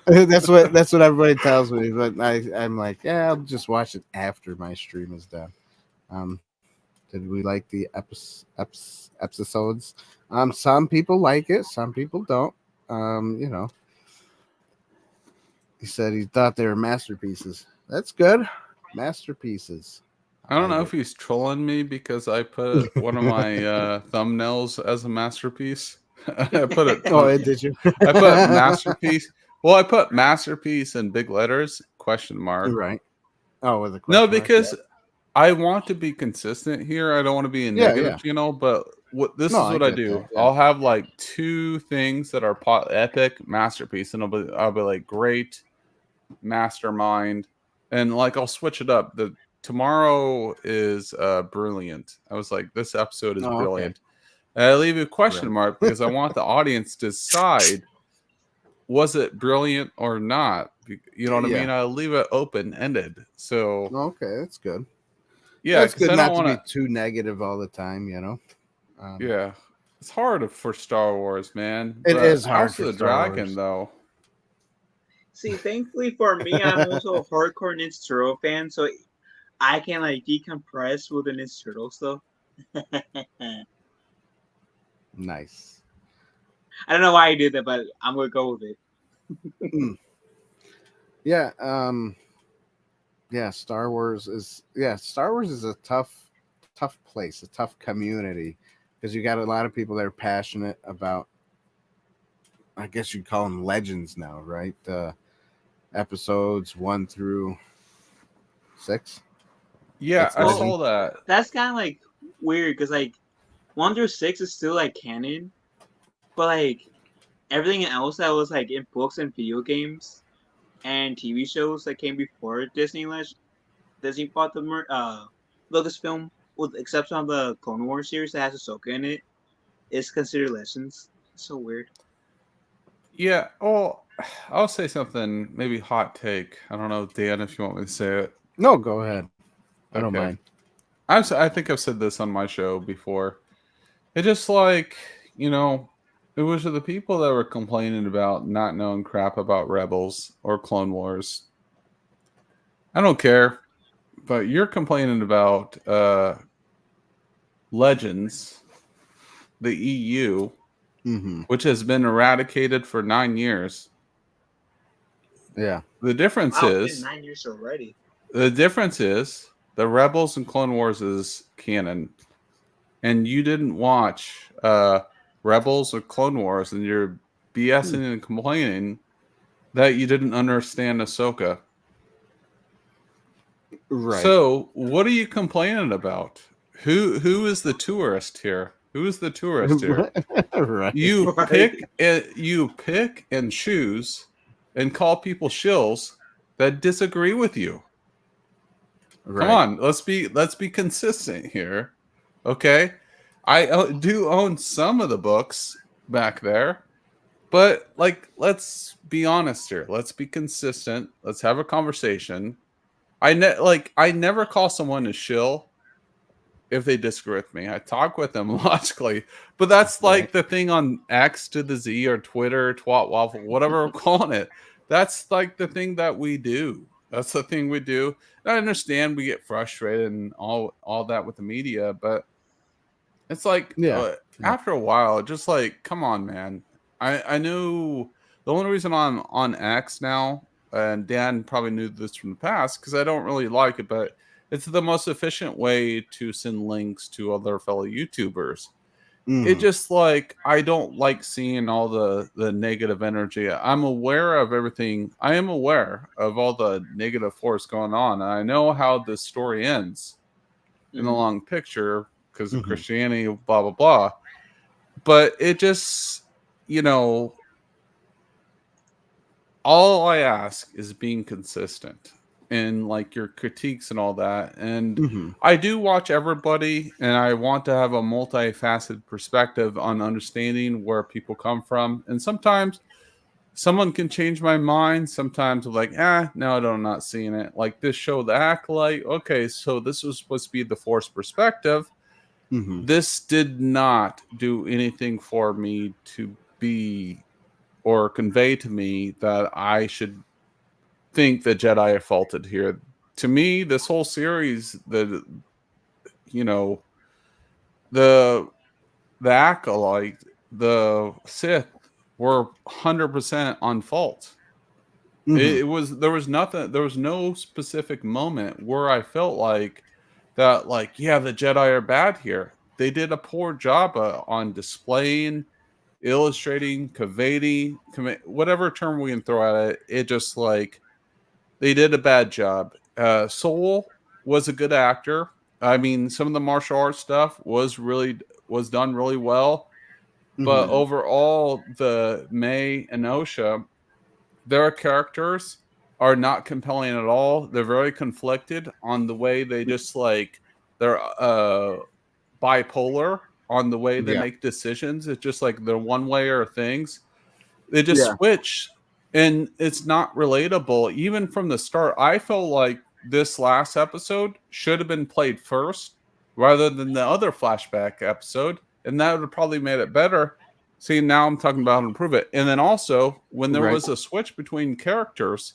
That's what everybody tells me, but I'm like, yeah, I'll just watch it after my stream is done. Did we like the episodes? Some people like it, some people don't. He said he thought they were masterpieces. That's good, masterpieces. I don't know if he's trolling me because I put one of my thumbnails as a masterpiece. I put it. Oh, did you? I put masterpiece. Well, I put masterpiece in big letters, question mark. Right. Oh, with a question No, mark, because yeah. I want to be consistent here. I don't want to be a Yeah, negative yeah. channel, but this No, is I what I get do. that, yeah. I'll have like 2 things that are epic masterpiece, and I'll be like great mastermind, and like I'll switch it up. The tomorrow is brilliant. I was like, this episode is Oh, okay. brilliant. And I leave a question Right. mark because I want the audience to decide, was it brilliant or not? You know what I Yeah. mean? I leave it open ended. So Okay, that's good. yeah, That's because good I don't not to want be to. too negative all the time, Yeah, it's hard for Star Wars, man. It But is hard House of for the Star Dragon, Wars. though. See, thankfully for me, I'm also a hardcore Ninja Turtle fan, so I can like decompress with the Ninja Turtle stuff. Nice. I don't know why I did that, but I'm gonna go with it. Yeah, Star Wars is a tough place, a tough community, because you got a lot of people that are passionate about, I guess you'd call them legends now, right? Episodes 1 through 6. Yeah, It's I legend. saw that. That's kind of like weird because like 1 through 6 is still like canon, but like everything else that was like in books and video games and TV shows that came before Disney bought the Lucasfilm, with the exception of the Clone Wars series that has Ahsoka in it, is considered legends. It's so weird. Yeah, well, I'll say something, maybe hot take. I don't know, Dan, if you want me to say it. No, go ahead. I don't Okay. mind. I think I've said this on my show before. It just like, it was the people that were complaining about not knowing crap about Rebels or Clone Wars. I don't care, but you're complaining about Legends, the EU, Mm-hmm. which has been eradicated for 9 years. Yeah. The difference Wow, it's is been 9 years already. the Rebels and Clone Wars is canon, and you didn't watch Rebels or Clone Wars, and you're BSing and complaining that you didn't understand Ahsoka. Right. So, what are you complaining about? Who is the tourist here? Who is the tourist here? Right. You Right. pick and choose and call people shills that disagree with you. Right. Come on, let's be consistent here. Okay? I do own some of the books back there, but like let's be honest here. Let's be consistent. Let's have a conversation. I never call someone a shill if they disagree with me. I talk with them logically, but that's like Right. the thing on X to the Z or Twitter, twat waffle, whatever we're calling it. That's like the thing that we do. That's the thing we do. And I understand we get frustrated and all that with the media, but it's like Yeah. after a while, just like, come on, man. I knew the only reason I'm on X now, and Dan probably knew this from the past because I don't really like it, but it's the most efficient way to send links to other fellow YouTubers. It Mhm. just like I don't like seeing all the negative energy. I'm aware of everything. I am aware of all the negative force going on, and I know how this story ends in the long picture because of Mhm. Christianity, blah blah blah. But it just, all I ask is being consistent in like your critiques and all that. And Mhm. I do watch everybody, and I want to have a multifaceted perspective on understanding where people come from. And sometimes someone can change my mind. Sometimes I'm like, no, I'm not seeing it. Like this show, The Acolyte. Okay, so this was supposed to be the forced perspective. Mhm. This did not do anything for me to be or convey to me that I should think the Jedi are faulted here. To me, this whole series, you know, the Acolyte, the Sith were 100% on fault. Mhm. It was there was no specific moment where I felt like that, like, yeah, the Jedi are bad here. They did a poor job on displaying illustrating, conveying, whatever term we can throw at it. It just like they did a bad job. Soul was a good actor. I mean, some of the martial arts stuff was done really well, but overall, the May and Osha, their characters are not compelling at all. They're very conflicted on the way they just like they're bipolar on the way they make decisions. It's just like they're one way or things. They just switch, and it's not relatable. Even from the start, I felt like this last episode should have been played first rather than the other flashback episode, and that would have probably made it better. See, now I'm talking about how to improve it. And then also, when there was a switch between characters,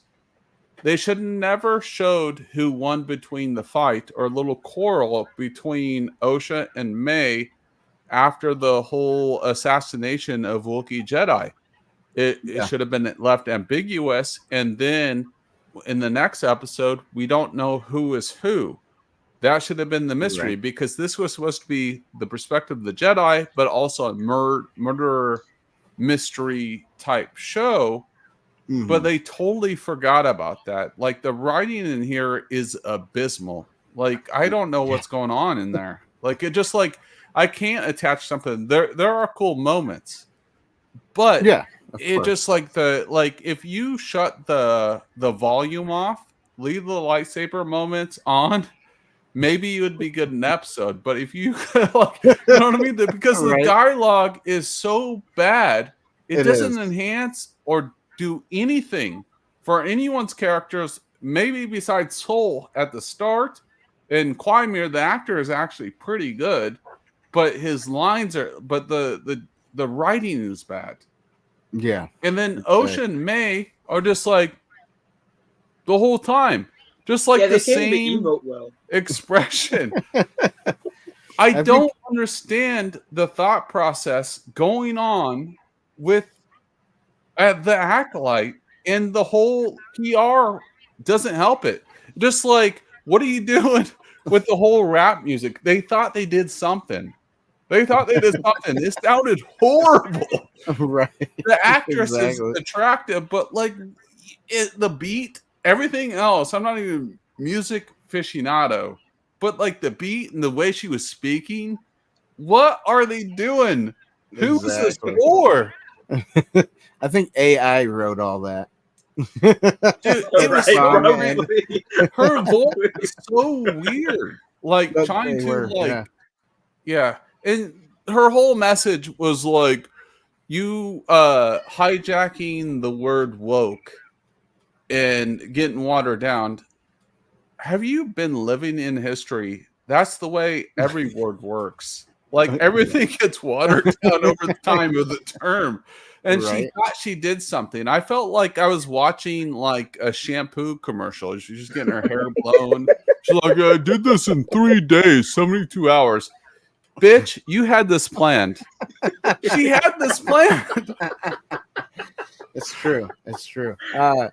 they should never showed who won between the fight or a little quarrel between Osha and May after the whole assassination of Wookiee Jedi. It should have been left ambiguous. And then in the next episode, we don't know who is who. That should have been the mystery because this was supposed to be the perspective of the Jedi, but also a murder mystery type show. But they totally forgot about that. Like the writing in here is abysmal. Like I don't know what's going on in there. Like it just like I can't attach something. There are cool moments, but it just like if you shut the volume off, leave the lightsaber moments on, maybe it would be good in an episode. But if you like, you know what I mean? Because the dialogue is so bad, it doesn't enhance or do anything for anyone's characters, maybe besides Soul at the start. And Quimir, the actor, is actually pretty good, but his lines are, but the writing is bad. Yeah. And then Osha and May are just like the whole time, just like the same expression. I don't understand the thought process going on with the Acolyte, and the whole PR doesn't help it. Just like, what are you doing with the whole rap music? They thought they did something. It sounded horrible. Right. The actress is attractive, but like the beat, everything else. I'm not even music aficionado, but like the beat and the way she was speaking, what are they doing? Who's this for? I think AI wrote all that. Dude, it was so her voice is so weird. Like trying to and her whole message was like you hijacking the word woke and getting watered down. Have you been living in history? That's the way every word works. Like everything gets watered down over the time of the term. And she thought she did something. I felt like I was watching like a shampoo commercial. She's just getting her hair blown. She's like, I did this in 3 days, 72 hours. Bitch, you had this planned. She had this planned. It's true. It's true.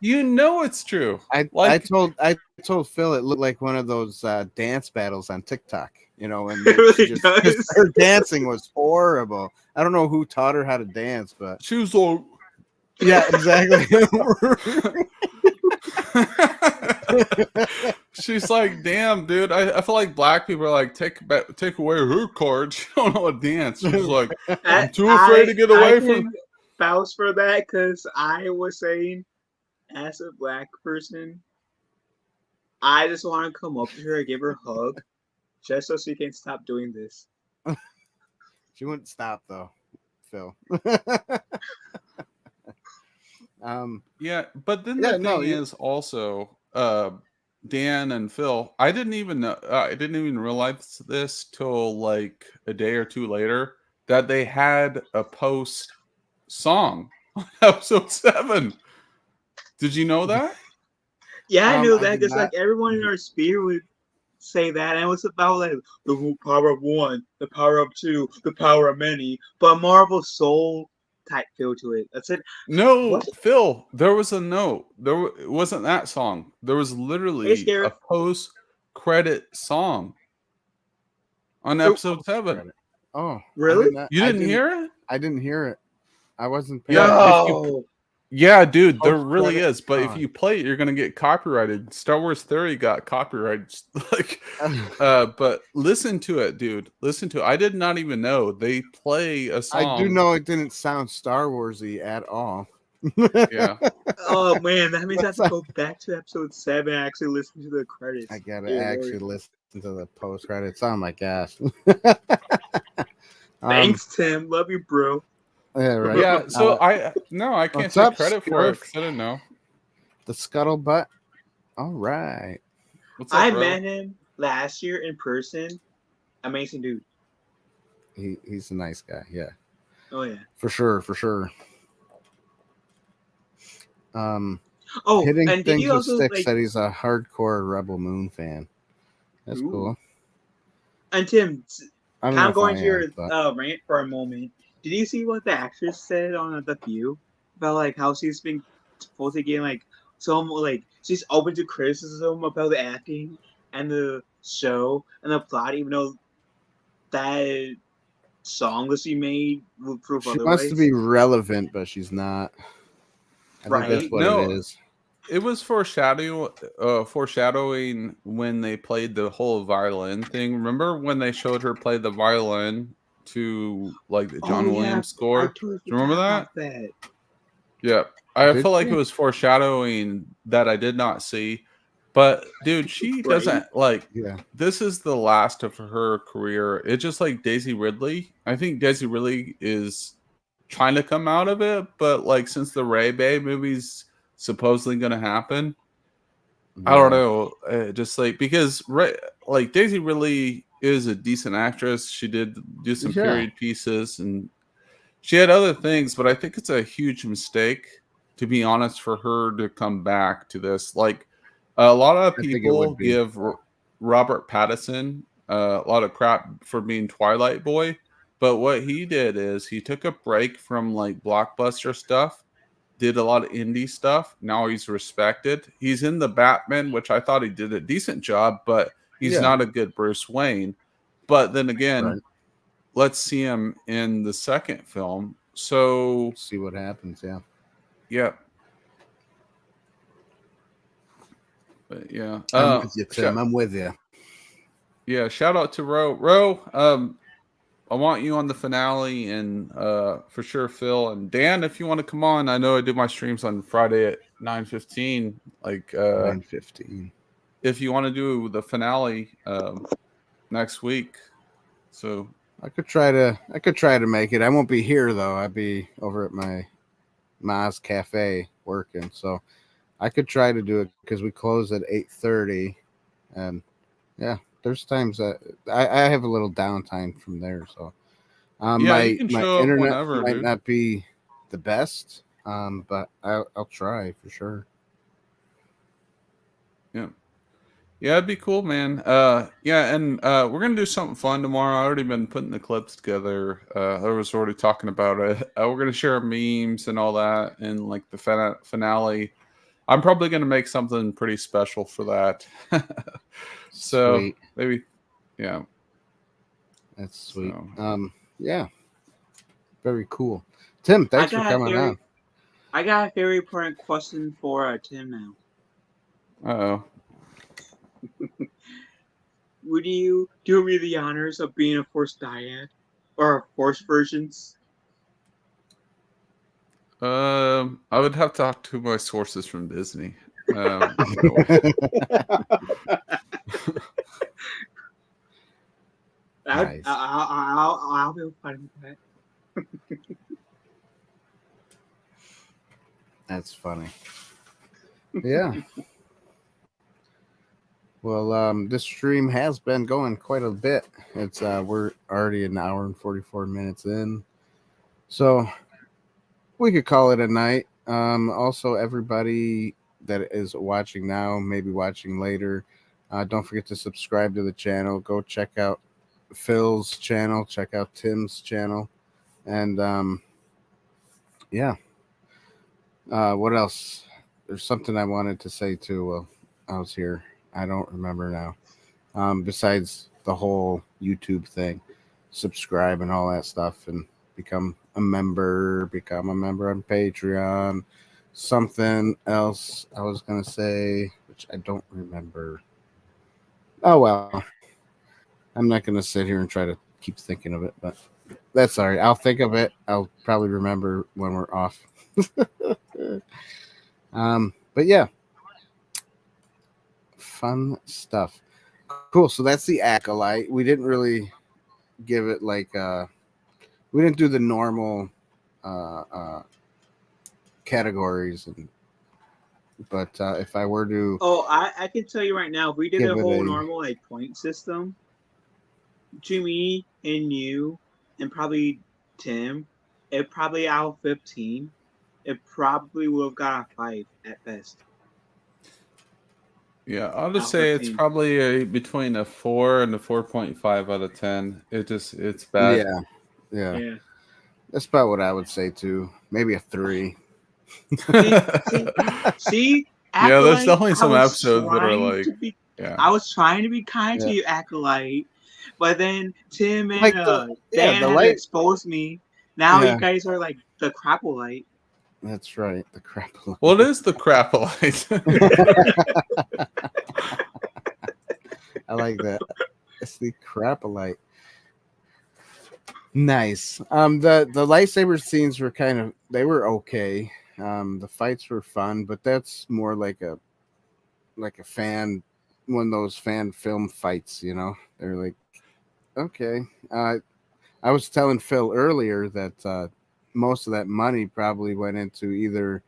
You know it's true. I told Phil it looked like one of those dance battles on TikTok. You know, and her dancing was horrible. I don't know who taught her how to dance, but she was like, yeah, exactly. She's like, damn, dude. I feel like black people are like, take away her card. She don't know how to dance. She's like, I'm too afraid to get away from. Vouch for that because I was saying, as a black person, I just want to come up to her and give her a hug. Just so she can stop doing this. She wouldn't stop though, Phil. Yeah, but then the thing is also Dan and Phil. I didn't even realize this till like a day or two later that they had a post song on episode 7. Did you know that? Yeah, I knew that because like everyone in our sphere would say that, and it was about like the power of one, the power of two, the power of many, but Marvel Soul type feel to it. That's it. No, what? Phil, there was a note. It wasn't that song. There was literally a post-credit song on episode 7. Oh, really? You didn't hear it? I didn't hear it. I wasn't paying Yeah, Yo, yeah, dude, there Post really credit is. But if song. you play it, you're gonna get copyrighted. Star Wars Theory got copyrighted. Like, but listen to it, dude. Listen to it. I did not even know they play a I do song. know it didn't sound Star Warsy at all. Yeah, oh man, that means I have to What's go back to episode 7 and actually listen to the credits. I gotta Dear actually Lord. listen to the post credits. Oh my gosh. Thanks, Tim. Love you, bro. Yeah, right. yeah. So I can't What's take up, credit for it Scurf? because I didn't know. The scuttlebutt. All right. What's up, I bro? met him last year in person. Amazing dude. He's a nice guy. Yeah, Oh yeah. for sure. For sure. Oh, Hitting and did things you with also sticks like? said he's a hardcore Rebel Moon fan. That's Ooh. cool. And Tim, I don't kind know of if going I to your am, but rant for a moment. Did you see what the actress said on The View about like how she's been supposed to get like some like she's open to criticism about the acting and the show and the plot, even though that song that she made would prove she wants to otherwise, be relevant, but she's not. I think that's right? what it No, is. it was foreshadowing when they played the whole violin thing. Remember when they showed her play the violin to like the Oh John yeah, Williams I score? totally Do you remember forgot that? about that. Yeah. I Did feel like she? it was foreshadowing that I did not see. But dude, she Right? doesn't like Yeah. this is the last of her career. It's just like Daisy Ridley. I think Daisy Ridley is trying to come out of it, but like since the Ray Bay movie's supposedly going to happen, I don't Yeah. know. Just like because like Daisy Ridley is a decent actress. She did do some Yeah. period pieces and she had other things, but I think it's a huge mistake, to be honest, for her to come back to this. Like a lot of I think it people would be. give Robert Pattinson a lot of crap for being Twilight Boy, but what he did is he took a break from like blockbuster stuff, did a lot of indie stuff. Now he's respected. He's in the Batman, which I thought he did a decent job, but he's Yeah. not a good Bruce Wayne. But then again, Right. let's see him in the second film. So See what happens. Yeah. yeah, but yeah. I'm with you, Tim. I'm with you. Yeah. Shout out to Ro. Ro, I want you on the finale, and for sure, Phil and Dan, if you want to come on. I know I do my streams on Friday at 9:15. Like 9:15. if you want to do the finale next week. So I could try to make it. I won't be here though. I'll be over at my Ma's Cafe working. So I could try to do it because we close at 8:30, and yeah, there's times that I have a little downtime from there. So yeah, you can my show up internet whenever, might dude. not be the best, but I'll try for sure. Yeah. Yeah, it'd be cool, man. Yeah, and we're gonna do something fun tomorrow. I already been putting the clips together. I was already talking about it. We're gonna share memes and all that, and like the finale. I'm probably gonna make something pretty special for that. So Sweet. maybe, yeah, That's sweet. so. Yeah, very cool. Tim, thanks for coming on. I got a very important question for Tim now. Uh-oh. Would you do me the honors of being a Force dyad or Force versions? I would have to talk to my sources from Disney. I'll Nice. be fine with that. That's funny. Yeah. Well, this stream has been going quite a bit. It's we're already an hour and 44 minutes in, so we could call it a night. Also, everybody that is watching now, maybe watching later, don't forget to subscribe to the channel. Go check out Phil's channel. Check out Tim's channel, and yeah. What else? There's something I wanted to say too. Well, I was here. I don't remember now. Besides the whole YouTube thing, subscribe and all that stuff, and become a member on Patreon. Something else I was gonna say, which I don't remember. Oh well, I'm not gonna sit here and try to keep thinking of it, but that's all right. I'll think of it. I'll probably remember when we're off. But yeah, fun stuff. Cool. So that's the Acolyte. We didn't really give it like we didn't do the normal categories, but if I were to Oh, I can tell you right now, if we did give a it whole a normal like point system, Jimmy and you and probably Tim, it probably out of 15, it probably would have got a 5 at best. Yeah, I'll just Out say of it's 15. probably between a 4 and a 4.5 out of 10. It's bad. Yeah. That's about what I would say too. Maybe a 3. See, Yeah, there's Acolyte, definitely some episodes that are like, yeah. I was trying to be kind to Yeah. you, Acolyte, but then Tim and Like Dan the had light. exposed me. Now Yeah. you guys are like the Crapolite. That's right. The crap. What is the Crapolite? I like that. It's the Crapolite. Nice. The lightsaber scenes were they were okay. The fights were fun, but that's more like a fan, one of those fan film fights, They're like, okay. I was telling Phil earlier that most of that money probably went into either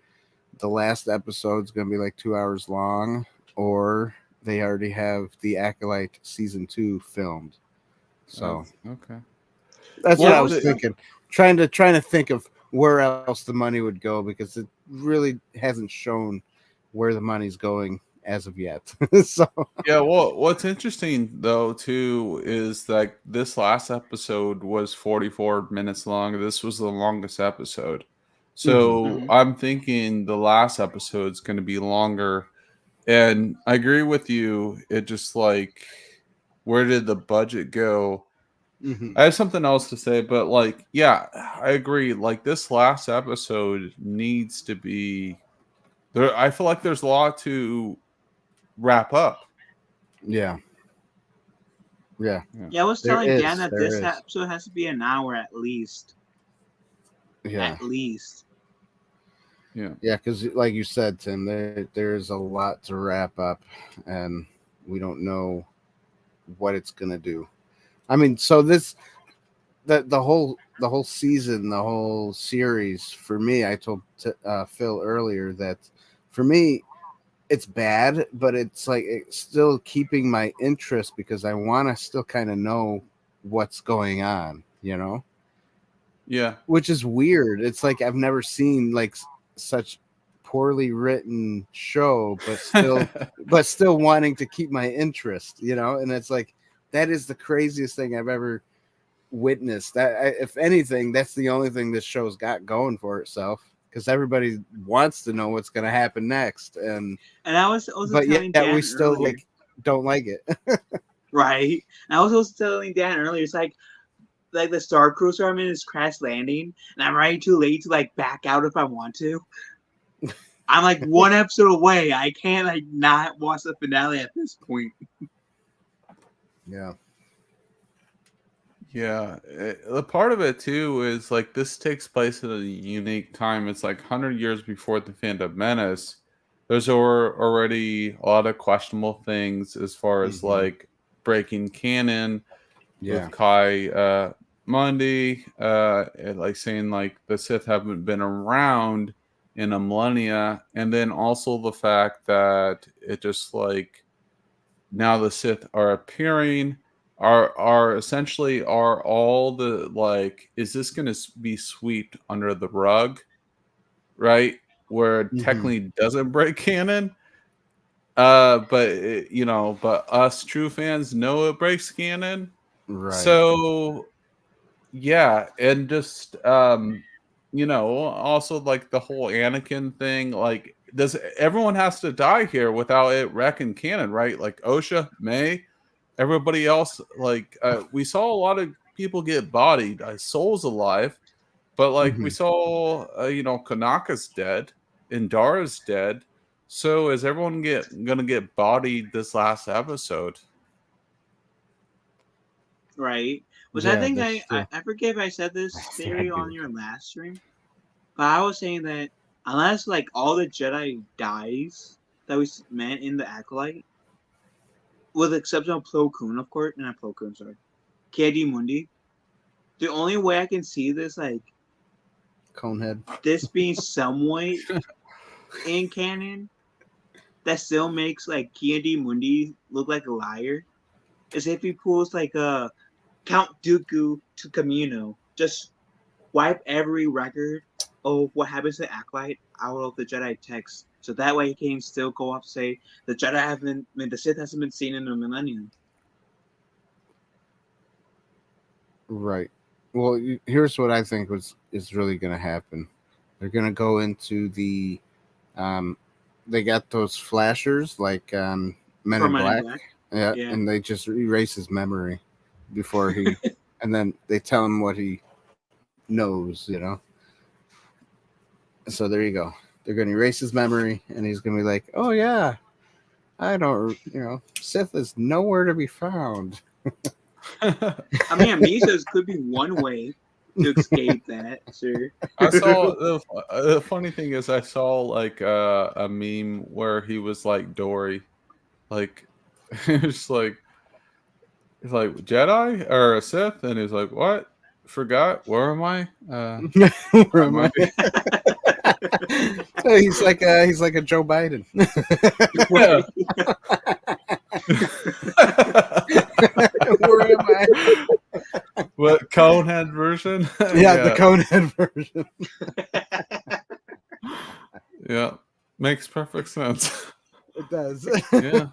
the last episode's going to be like 2 hours long, or they already have the Acolyte season 2 filmed. So okay. that's Yeah, what I I was was thinking. Trying to think of where else the money would go, because it really hasn't shown where the money's going as of yet. So Yeah, well, what's interesting though too is like this last episode was 44 minutes long. This was the longest episode. So I'm thinking the last episode's going to be longer. And I agree with you. It just like, where did the budget go? I have something else to say, but like, yeah, I agree. Like this last episode needs to be there. I feel like there's a lot to wrap up. yeah. Yeah, I was There telling Dan is. that There this is. episode has to be an hour at least. Yeah. At least. Yeah. Yeah, because like you said, Tim, there's a lot to wrap up, and we don't know what it's gonna do. I mean, so the whole season, the whole series, for me, I told Phil earlier that for me it's bad, but it's like it's still keeping my interest because I want to still kind of know what's going on, Yeah. which is weird. It's like I've never seen like such poorly written show, but still wanting to keep my interest, and it's like that is the craziest thing I've ever witnessed. If anything, that's the only thing this show's got going for itself, because everybody wants to know what's going to happen next, and I was also but telling yeah, Dan we still earlier, don't like it. right? And I was also telling Dan earlier, it's like the Star Cruiser I'm in is crash landing, and I'm already too late to like back out if I want to. I'm like one episode away. I can't like not watch the finale at this point. Yeah. Yeah, the part of it too is like this takes place at a unique time. It's like 100 years before the Phantom Menace. There's already a lot of questionable things as far as like breaking canon Yeah. with Kai Mundi, and like saying like the Sith haven't been around in a millennia, and then also the fact that it just like now the Sith are appearing. Are essentially are all the like, is this going to be swept under the rug, right, where it technically doesn't break canon, but but us true fans know it breaks canon, Right. so yeah. And just also like the whole Anakin thing, like does everyone has to die here without it wrecking canon, right? Like Osha, May, everybody else, like we saw a lot of people get bodied, Soul's alive, But like we saw, Kanaka's dead, Indara's dead. So is everyone gonna get bodied this last episode? Right. Which I Yeah, think that's true. I forget if I said this theory Sad on dude. your last stream, but I was saying that unless like all the Jedi dies that we met in the Acolyte, with the exception of Plo Koon, of course, not Plo Koon, sorry, K.I.D. Mundi, the only way I can see this like Conehead. this being somewhat in canon that still makes like K.I.D. Mundi look like a liar is if he pulls like a Count Dooku to Camino, just wipe every record of what happens to Acolyte out of the Jedi text, so that way he can still go up say the Jedi haven't, I mean, the Sith hasn't been seen in a millennium. Right. Well, here's what I think is really going to happen. They're going to go into the, they got those flashers like Men in Black. Yeah, Yeah. and they just erase his memory before he, and then they tell him what he knows, So there you go. They're going to erase his memory, and he's going to be like, "Oh yeah, I don't, Sith is nowhere to be found." I mean, amnesias could be one way to escape that, sure. I saw the funny thing is I saw like a meme where he was like Dory, like it's like Jedi or a Sith, and he's like, "What? Forgot? Where am I? Where am I? So he's like a Joe Biden. Yeah. Where am I? What, Conehead version? Yeah, the Conehead version. Yeah, makes perfect sense. It does. Yeah.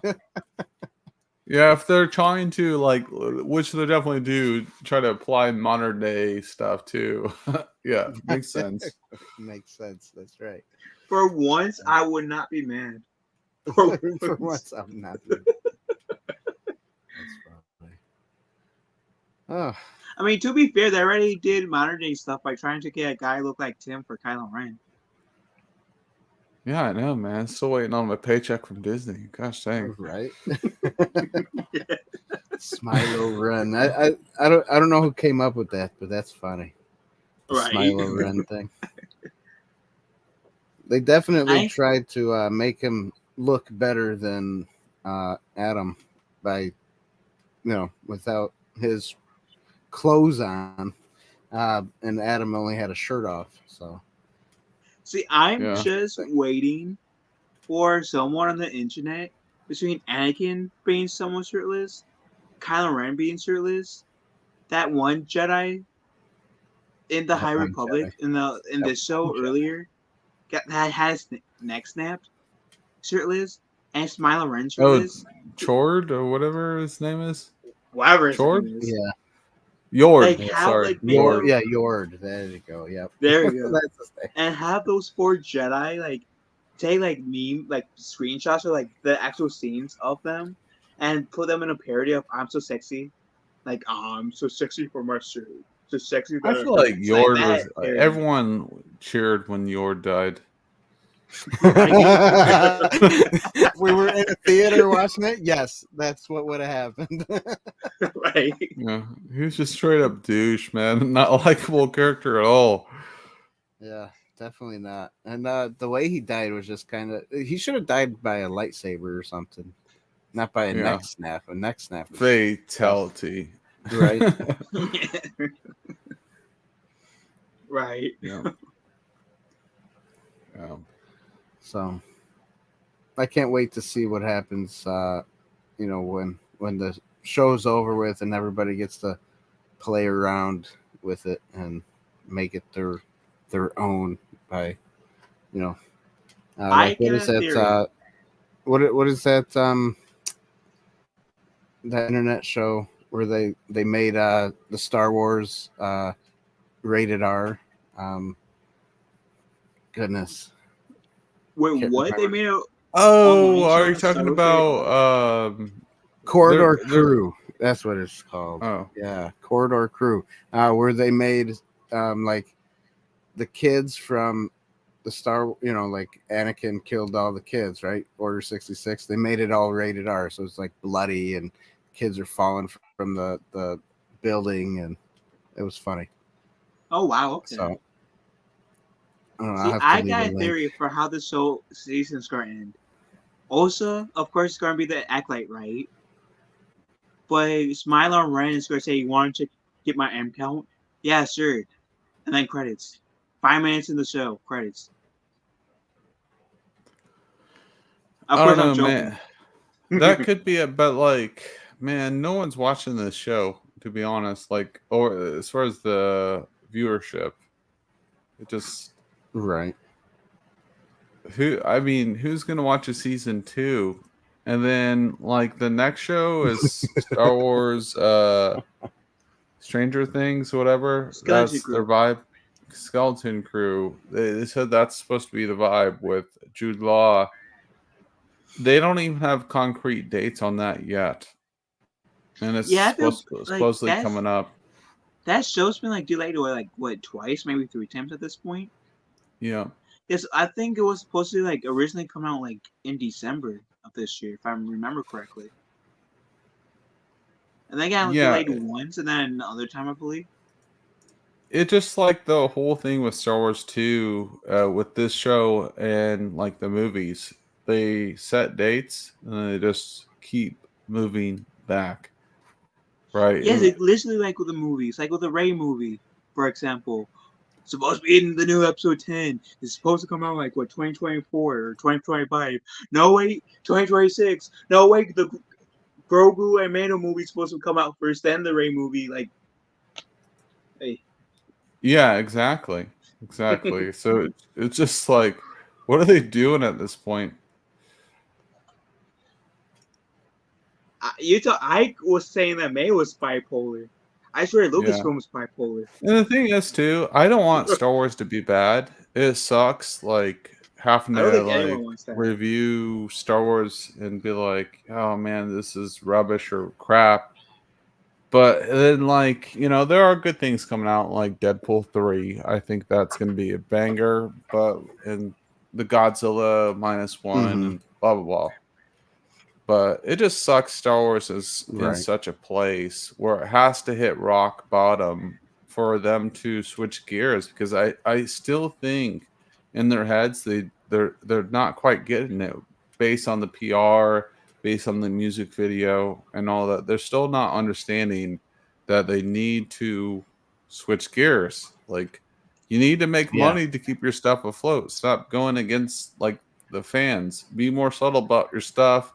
Yeah, if they're trying to like, which they definitely do, try to apply modern day stuff too. Yeah, makes sense. Makes sense. That's right. For once, I would not be mad. For once, I'm not. That's funny. Oh, I mean, to be fair, they already did modern day stuff by trying to get a guy look like Tim for Kylo Ren. Yeah, I know, man. Still waiting on my paycheck from Disney. Gosh dang. right. Smilo Ren. I don't know who came up with that, but that's funny. The Right. Smilo Ren thing. They definitely tried to make him look better than Adam by, without his clothes on, and Adam only had a shirt off. So, see, I'm just waiting for someone on the internet between Anakin being someone shirtless, Kylo Ren being shirtless, that one Jedi in the High Republic in the show earlier that has neck snapped, shirtless, and Smilo Ren shirtless. Chord or whatever his name is. Whatever his Chord? name is. Yeah. Yord. Like, Sorry. Yord. Yeah, Yord. There you go. Yep. There you go. That's his name. And have those 4 Jedi like take like meme like screenshots or like the actual scenes of them and put them in a parody of "I'm so sexy," like "I'm so sexy for my shirt, so sexy." I feel like Yord was. Everyone cheered when Yord died. If we were in a theater watching it, yes, that's what would have happened. Right. Yeah, he was just straight up douche, man. Not a likable character at all. Yeah, definitely not. And the way he died was just kind of. He should have died by a lightsaber or something, not by a neck snap. A neck snap. Fatality. Right. Right. Yeah. So I can't wait to see what happens. When the show's over with and everybody gets to play around with it and make it their own by, what is that? What is that? That internet show where they made the Star Wars rated R. Goodness. Wait, what? They made a. Oh, are you talking about Corridor Crew? That's what it's called. Oh, yeah, Corridor Crew, where they made like the kids from the Star, like Anakin killed all the kids, right? Order 66. They made it all rated R, so it's like bloody and kids are falling from the building, and it was funny. Oh wow, okay. So I don't know, I'll See, have to I leave got a a link. theory for how the show season's gonna end. Also, of course, it's gonna be the Acolyte, right? But Smile on Ren is gonna say, "You want to get my M count?" Yeah, sure. And then credits. 5 minutes in the show, credits. Of I course, don't I'm know, joking. man. That could be it, but like, man, no one's watching this show, to be honest. Like, or as far as the viewership, it just Right. who's gonna watch a season 2? And then like the next show is Star Wars Stranger Things, whatever. Skeleton That's their Crew. vibe. Skeleton Crew. They said that's supposed to be the vibe with Jude Law. They don't even have concrete dates on that yet. And it's Yeah, I feel like supposedly coming up. that show's been like delayed what, twice, maybe 3 times at this point. Yeah. Yes, I think it was supposed to like originally come out like in December of this year, if I remember correctly. And they got Yeah. delayed once, and then another time, I believe. It just like the whole thing with Star Wars 2, with this show and like the movies, they set dates and they just keep moving back. Right. Yes, it's literally like with the movies, like with the Rey movie, for example. Supposed to be in the new episode 10. It's supposed to come out like what, 2024 or 2025. No wait, 2026. No wait, the Grogu and Mando movie is supposed to come out first, then the Rey movie. Like, hey. Yeah, exactly. Exactly. So it's just like, what are they doing at this point? I was saying that May was bipolar. I swear Lucasfilm was bipolar. And the thing is, too, I don't want Star Wars to be bad. It sucks, like, having I don't to, think anyone like, wants that. review Star Wars and be like, oh, man, this is rubbish or crap. But then, like, there are good things coming out, like Deadpool 3. I think that's going to be a banger. And the Godzilla -1 and blah, blah, blah. But it just sucks Star Wars is in such a place where it has to hit rock bottom for them to switch gears, because I still think in their heads they're not quite getting it based on the PR, based on the music video and all that. They're still not understanding that they need to switch gears. Like, you need to make money to keep your stuff afloat. Stop going against like the fans. Be more subtle about your stuff.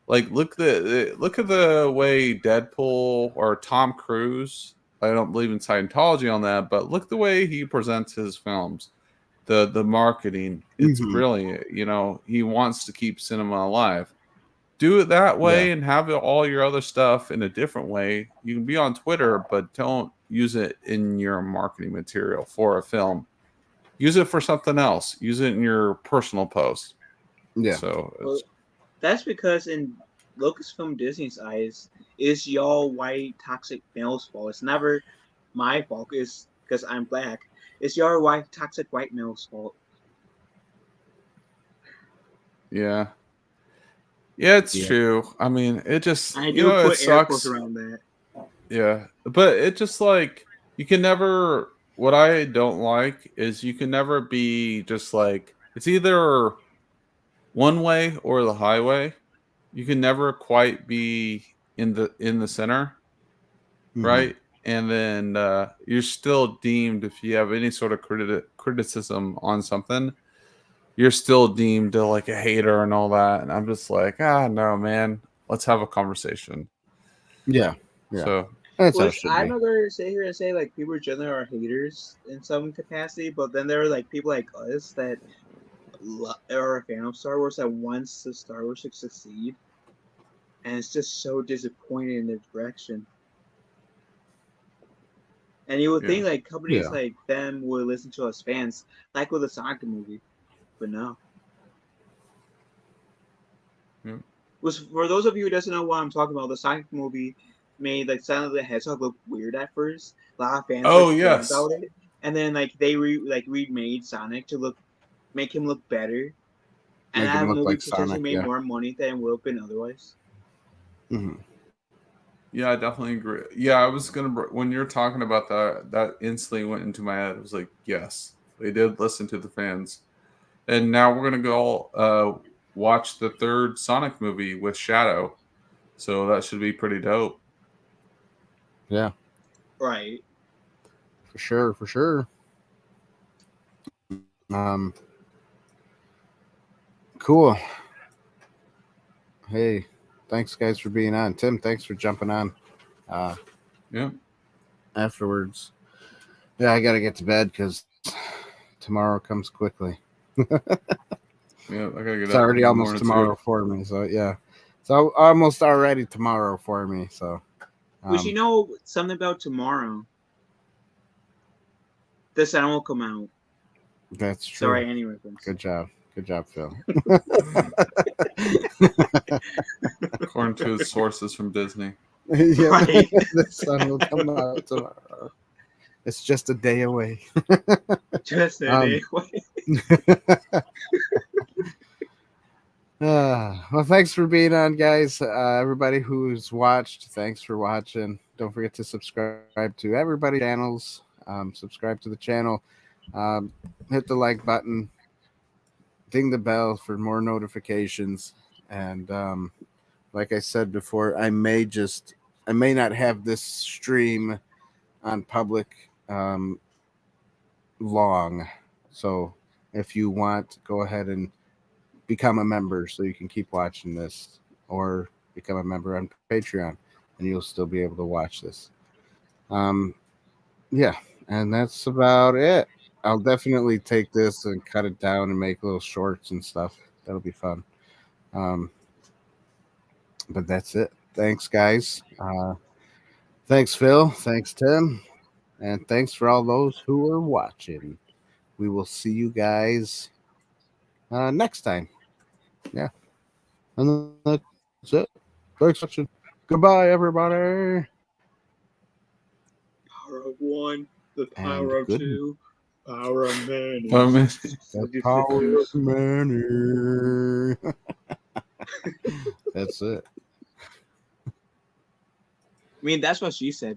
Like, look at the way Deadpool or Tom Cruise. I don't believe in Scientology on that, but look the way he presents his films. The marketing, it's brilliant. He wants to keep cinema alive. Do it that way and have all your other stuff in a different way. You can be on Twitter, but don't use it in your marketing material for a film. Use it for something else. Use it in your personal post. Yeah. So well, that's because in Lucasfilm Disney's eyes, it's y'all white toxic males' fault. It's never my fault. It's because I'm black. It's your white toxic white male's fault. Yeah. Yeah, it's true. I mean, it just I do it put air quotes sucks. around that. Yeah, but it just like you can never. What I don't like is you can never be just like, it's either one way or the highway. You can never quite be in the center, right? And then you're still deemed, if you have any sort of criticism on something, you're still deemed like a hater and all that. And I'm just like, no, man, let's have a conversation. Yeah. So that's how it should I'm be. not going to sit here and say like people generally are haters in some capacity, but then there are like people like us that are a fan of Star Wars that wants the Star Wars to succeed, and it's just so disappointing in their direction. And you would think like companies like them would listen to us fans, like with the Sonic movie, but no. Was for those of you who doesn't know what I'm talking about, the Sonic movie made like Sonic the Hedgehog look weird at first. A lot of fans about it, and then like they remade Sonic to make him look better, and Make that him look movie like potentially Sonic, made yeah. more money than it would have been otherwise. Mhm. Yeah, I definitely agree. Yeah, I was gonna when you're talking about that instantly went into my head. It was like, yes, they did listen to the fans, and now we're gonna go watch the third Sonic movie with Shadow, so that should be pretty dope. Yeah, Right. for sure, for sure. Cool. Hey, thanks guys for being on. Tim, thanks for jumping on. Yeah. Afterwards. Yeah, I gotta get to bed because tomorrow comes quickly. Yeah, I gotta get It's up already in the almost morning tomorrow too. for me. So yeah, it's almost already tomorrow for me. So We should know something about tomorrow. The sun will come out. that's true. Sorry, any reference. Good job, Phil. According to his sources from Disney. Yeah, Right. the sun will come out tomorrow. It's just a day away. Just anyway. Well, thanks for being on, guys. Everybody who's watched, thanks for watching. Don't forget to subscribe to everybody's channels. Subscribe to the channel. Hit the like button. Ding the bell for more notifications. And like I said before, I may not have this stream on public long. So if you want, go ahead and become a member so you can keep watching this, or become a member on Patreon and you'll still be able to watch this. Yeah, and that's about it. I'll definitely take this and cut it down and make little shorts and stuff. That'll be fun. But that's it. Thanks, guys. Thanks, Phil. Thanks, Tim. And thanks for all those who are watching. We will see you guys next time. Yeah. And that's it. Thanks for watching. Goodbye, everybody. Power of one, the And power of good. two, power of many. The power of many. That's it. I mean, that's what she said.